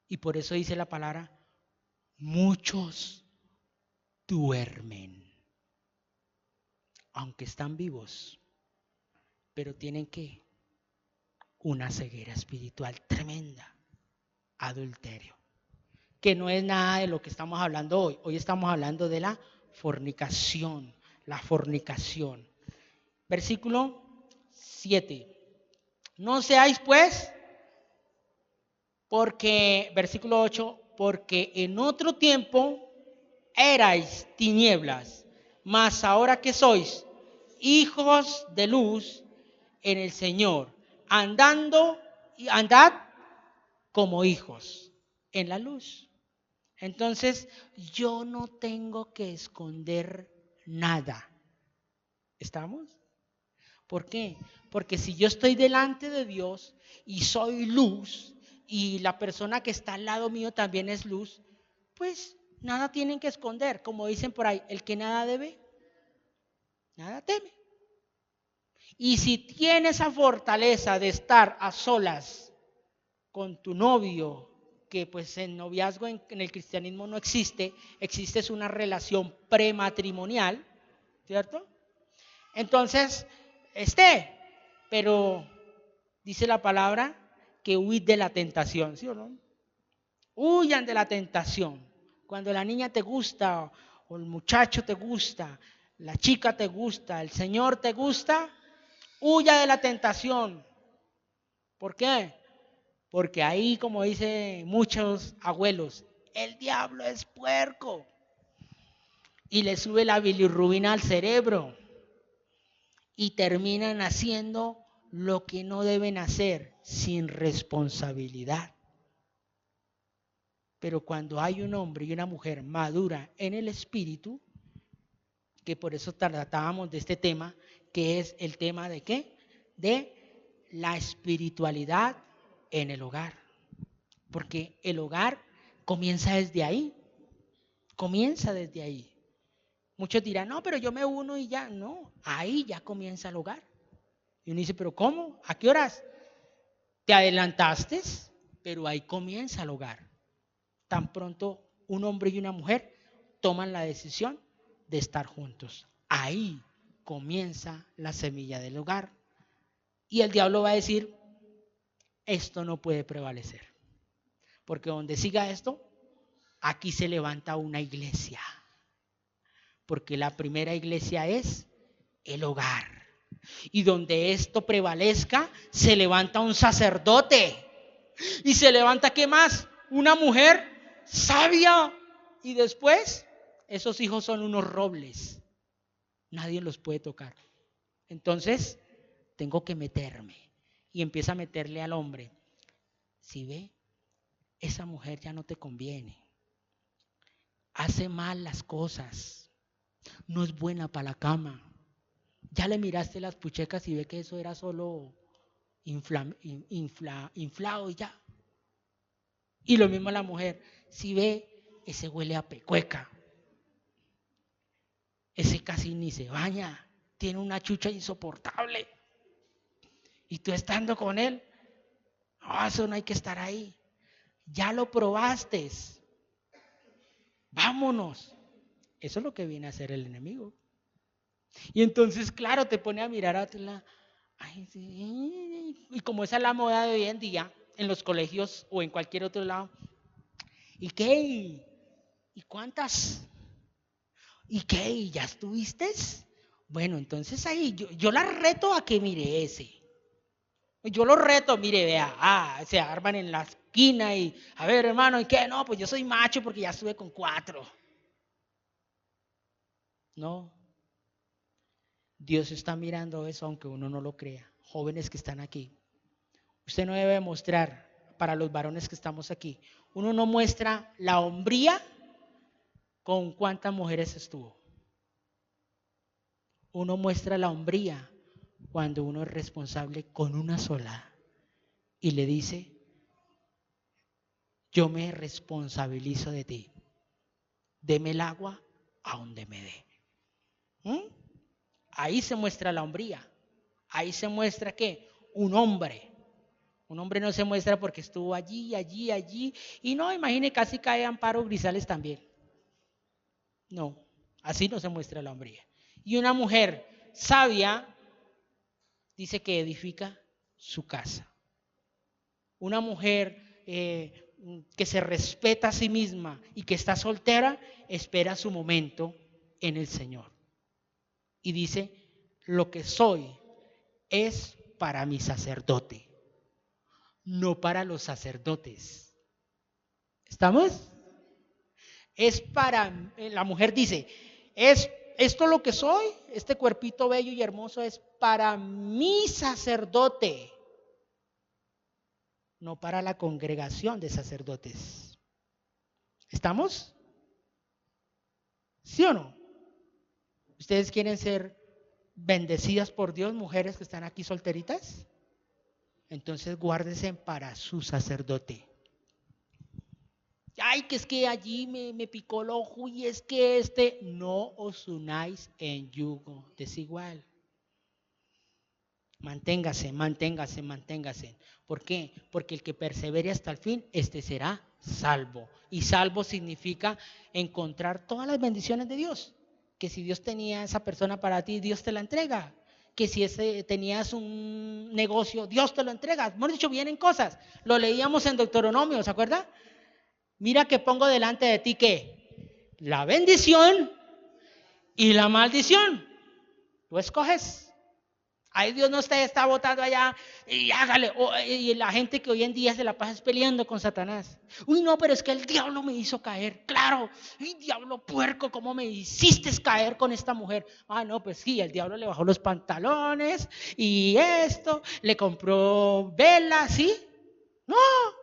Y por eso dice la palabra, muchos duermen, aunque están vivos, pero tienen que una ceguera espiritual tremenda, adulterio, que no es nada de lo que estamos hablando hoy. Hoy estamos hablando de la fornicación, la fornicación. Versículo 7. No seáis pues, porque, versículo 8, porque en otro tiempo erais tinieblas, mas ahora que sois hijos de luz en el Señor, andad como hijos en la luz. Entonces, yo no tengo que esconder nada. ¿Estamos? ¿Por qué? Porque si yo estoy delante de Dios y soy luz y la persona que está al lado mío también es luz, pues nada tienen que esconder. Como dicen por ahí, el que nada debe, nada teme. Y si tienes esa fortaleza de estar a solas con tu novio, que pues en noviazgo en el cristianismo no existe, existe es una relación prematrimonial, ¿cierto? Entonces, pero dice la palabra que huid de la tentación, ¿sí o no? Huyan de la tentación. Cuando la niña te gusta o el muchacho te gusta, la chica te gusta, el Señor te gusta, huya de la tentación. ¿Por qué? Porque ahí, como dicen muchos abuelos, el diablo es puerco y le sube la bilirrubina al cerebro y terminan haciendo lo que no deben hacer sin responsabilidad. Pero cuando hay un hombre y una mujer madura en el espíritu, que por eso tratábamos de este tema, que es el tema de ¿qué? De la espiritualidad en el hogar. Porque el hogar comienza desde ahí. Comienza desde ahí. Muchos dirán, no, pero yo me uno y ya. No, ahí ya comienza el hogar. Y uno dice, ¿pero cómo? ¿A qué horas? Te adelantaste, pero ahí comienza el hogar. Tan pronto un hombre y una mujer toman la decisión de estar juntos. Ahí comienza la semilla del hogar. Y el diablo va a decir, esto no puede prevalecer. Porque donde siga esto, aquí se levanta una iglesia. Porque la primera iglesia es el hogar. Y donde esto prevalezca, se levanta un sacerdote. Y se levanta, ¿qué más? Una mujer sabia. Y después, esos hijos son unos robles. Nadie los puede tocar. Entonces, tengo que meterme. y empieza a meterle al hombre. Si ve, esa mujer ya no te conviene. Hace mal las cosas. No es buena para la cama. Ya le miraste las puchecas y ve que eso era solo inflado y ya. Y lo mismo la mujer. Si ve, ese huele a pecueca. Ese casi ni se baña. Tiene una chucha insoportable. Y tú estando con él, no, eso no hay que estar ahí. Ya lo probaste. Vámonos. Eso es lo que viene a hacer el enemigo. Y entonces, claro, te pone a mirar a otro lado. Ay, sí. Y como esa es la moda de hoy en día, en los colegios o en cualquier otro lado. ¿Y qué? ¿Y cuántas? ¿Y qué? ¿Y ya estuviste? Bueno, entonces ahí yo la reto a que mire ese. Yo lo reto, mire, vea, se arman en la esquina y, a ver, hermano, ¿y qué? No, pues yo soy macho porque ya estuve con 4. No. Dios está mirando eso aunque uno no lo crea. Jóvenes que están aquí. Usted no debe mostrar, para los varones que estamos aquí, uno no muestra la hombría con cuántas mujeres estuvo. Uno muestra la hombría cuando uno es responsable con una sola y le dice, yo me responsabilizo de ti. Deme el agua a donde me dé. Ahí se muestra la hombría. Ahí se muestra que un hombre no se muestra porque estuvo allí. Y no, imagine, casi cae Amparo Grisales también. No, así no se muestra la hombría. Y una mujer sabia dice que edifica su casa. Una mujer que se respeta a sí misma y que está soltera, espera su momento en el Señor. Y dice, lo que soy es para mi sacerdote, no para los sacerdotes. ¿Estamos? Es para, la mujer dice, es esto lo que soy, este cuerpito bello y hermoso es para mi sacerdote, no para la congregación de sacerdotes. ¿Estamos? ¿Sí o no? ¿Ustedes quieren ser bendecidas por Dios, mujeres que están aquí solteritas? Entonces guárdese para su sacerdote. Ay, que es que allí me picó el ojo y es que no os unáis en yugo desigual. Manténgase. ¿Por qué? Porque el que persevere hasta el fin, será salvo. Y salvo significa encontrar todas las bendiciones de Dios. Que si Dios tenía esa persona para ti, Dios te la entrega. Que si tenías un negocio, Dios te lo entrega. Hemos dicho, vienen cosas. Lo leíamos en Deuteronomio, ¿se acuerda? Mira que pongo delante de ti que la bendición y la maldición. Tú escoges. Ahí Dios no está botando allá y hágale. Y la gente que hoy en día se la pasa peleando con Satanás. Uy, no, pero es que el diablo me hizo caer. Claro, y diablo puerco, ¿cómo me hiciste caer con esta mujer? Ah, no, pues sí, el diablo le bajó los pantalones y esto, le compró velas, ¿sí? No,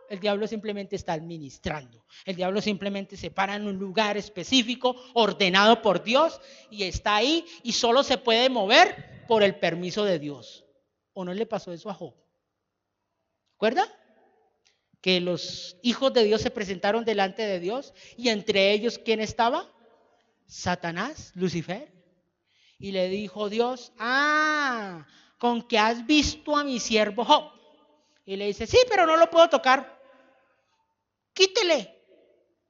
el diablo simplemente está administrando. El diablo simplemente se para en un lugar específico, ordenado por Dios, y está ahí y solo se puede mover por el permiso de Dios. ¿O no le pasó eso a Job? ¿Recuerda? Que los hijos de Dios se presentaron delante de Dios y entre ellos, ¿quién estaba? Satanás, Lucifer. Y le dijo Dios, con que has visto a mi siervo Job. Y le dice, sí, pero no lo puedo tocar. Quítele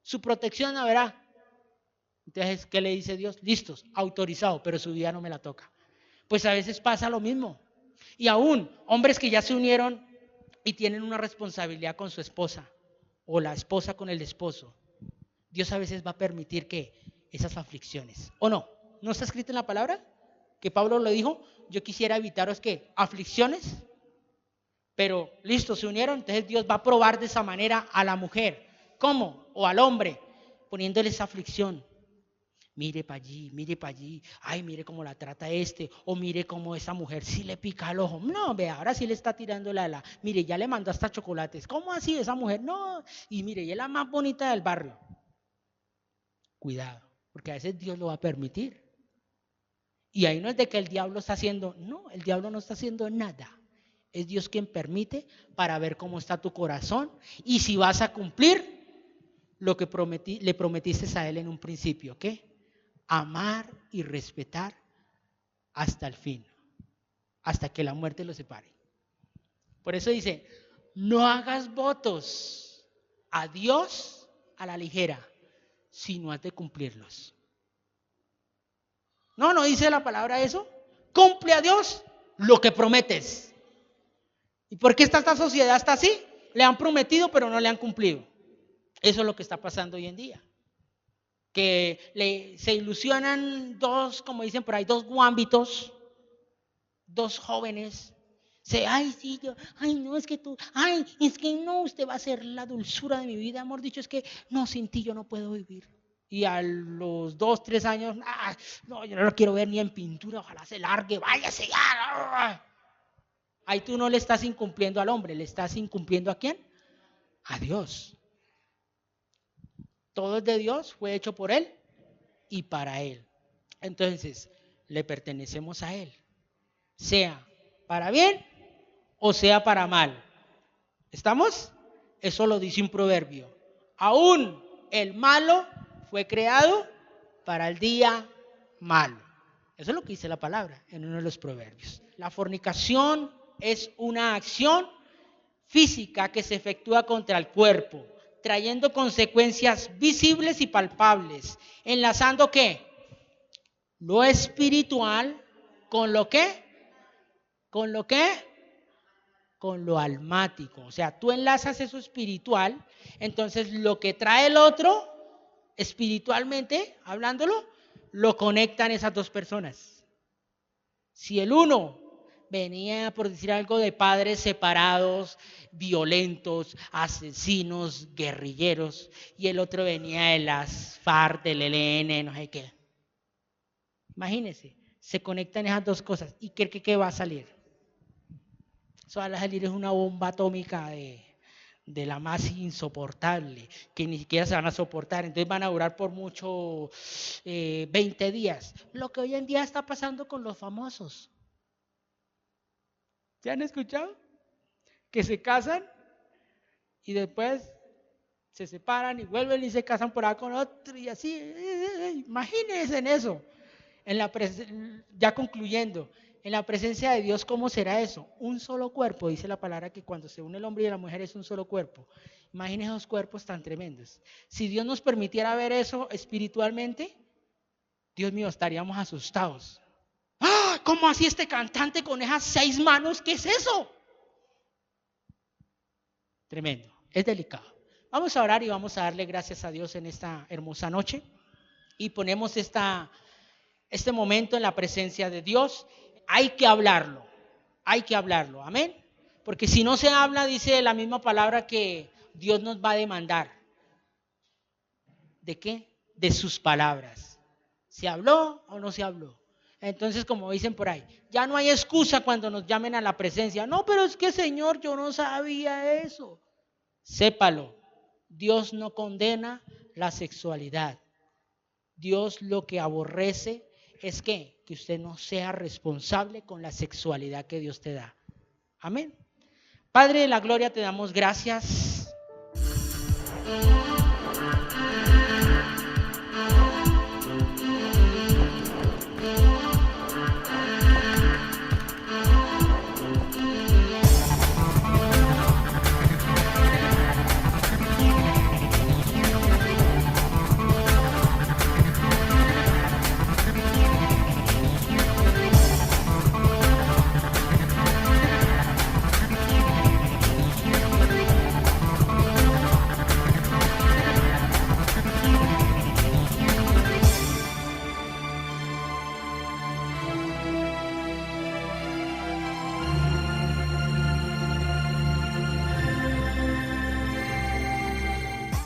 su protección, a verá. Entonces, ¿qué le dice Dios? Listos, autorizado, pero su vida no me la toca. Pues a veces pasa lo mismo. Y aún hombres que ya se unieron y tienen una responsabilidad con su esposa o la esposa con el esposo, Dios a veces va a permitir que esas aflicciones, ¿o no? ¿No está escrito en la palabra? Que Pablo lo dijo, yo quisiera evitaros que aflicciones, pero listo, se unieron, entonces Dios va a probar de esa manera a la mujer. ¿Cómo? O al hombre, poniéndole esa aflicción. Mire para allí, ay, mire cómo la trata este, o mire cómo esa mujer sí le pica el ojo. No, ve, ahora sí le está tirando la ala. Mire, ya le mandó hasta chocolates. ¿Cómo así esa mujer? No, y mire, ella es la más bonita del barrio. Cuidado, porque a veces Dios lo va a permitir. Y ahí no es de que el diablo está haciendo, no, el diablo no está haciendo nada. Es Dios quien permite para ver cómo está tu corazón y si vas a cumplir lo que le prometiste a él en un principio, ¿qué? Amar y respetar hasta el fin, hasta que la muerte los separe. Por eso dice, no hagas votos a Dios a la ligera, sino has de cumplirlos. No dice la palabra eso. Cumple a Dios lo que prometes. ¿Y por qué esta sociedad está así? Le han prometido pero no le han cumplido. Eso es lo que está pasando hoy en día. Que se ilusionan dos, como dicen por ahí, dos guambitos, dos jóvenes. Ay, sí, no, es que tú, es que no, usted va a ser la dulzura de mi vida, amor. Dicho es que no, sin ti yo no puedo vivir. Y a los 2, 3 años, no, yo no lo quiero ver ni en pintura, ojalá se largue, váyase ya. Ahí tú no le estás incumpliendo al hombre, le estás incumpliendo ¿a quién? A Dios. Todo es de Dios, fue hecho por Él y para Él. Entonces, le pertenecemos a Él, sea para bien o sea para mal. ¿Estamos? Eso lo dice un proverbio. Aún el malo fue creado para el día malo. Eso es lo que dice la palabra en uno de los proverbios. La fornicación es una acción física que se efectúa contra el cuerpo, trayendo consecuencias visibles y palpables, enlazando ¿qué? Lo espiritual con lo ¿qué? ¿Con lo qué? Con lo almático. O sea, tú enlazas eso espiritual, entonces lo que trae el otro, espiritualmente, hablándolo, lo conectan esas dos personas. Si el uno venía, por decir algo, de padres separados, violentos, asesinos, guerrilleros, y el otro venía de las FARC, del ELN, no sé qué. Imagínense, se conectan esas dos cosas. ¿Y qué va a salir? Eso va a salir es una bomba atómica de la más insoportable, que ni siquiera se van a soportar, entonces van a durar por mucho 20 días. Lo que hoy en día está pasando con los famosos. ¿Se han escuchado? Que se casan y después se separan y vuelven y se casan por ahí con otro y así. Imagínense en eso. Ya concluyendo, en la presencia de Dios, ¿cómo será eso? Un solo cuerpo, dice la palabra que cuando se une el hombre y la mujer es un solo cuerpo. Imagínense esos cuerpos tan tremendos. Si Dios nos permitiera ver eso espiritualmente, Dios mío, estaríamos asustados. ¿Cómo así este cantante con esas 6 manos? ¿Qué es eso? Tremendo, es delicado. Vamos a orar y vamos a darle gracias a Dios en esta hermosa noche. Y ponemos este momento en la presencia de Dios. Hay que hablarlo, amén. Porque si no se habla, dice la misma palabra que Dios nos va a demandar. ¿De qué? De sus palabras. ¿Se habló o no se habló? Entonces, como dicen por ahí, ya no hay excusa cuando nos llamen a la presencia. No, pero es que Señor, yo no sabía eso. Sépalo, Dios no condena la sexualidad. Dios lo que aborrece es que usted no sea responsable con la sexualidad que Dios te da. Amén. Padre de la gloria, te damos gracias.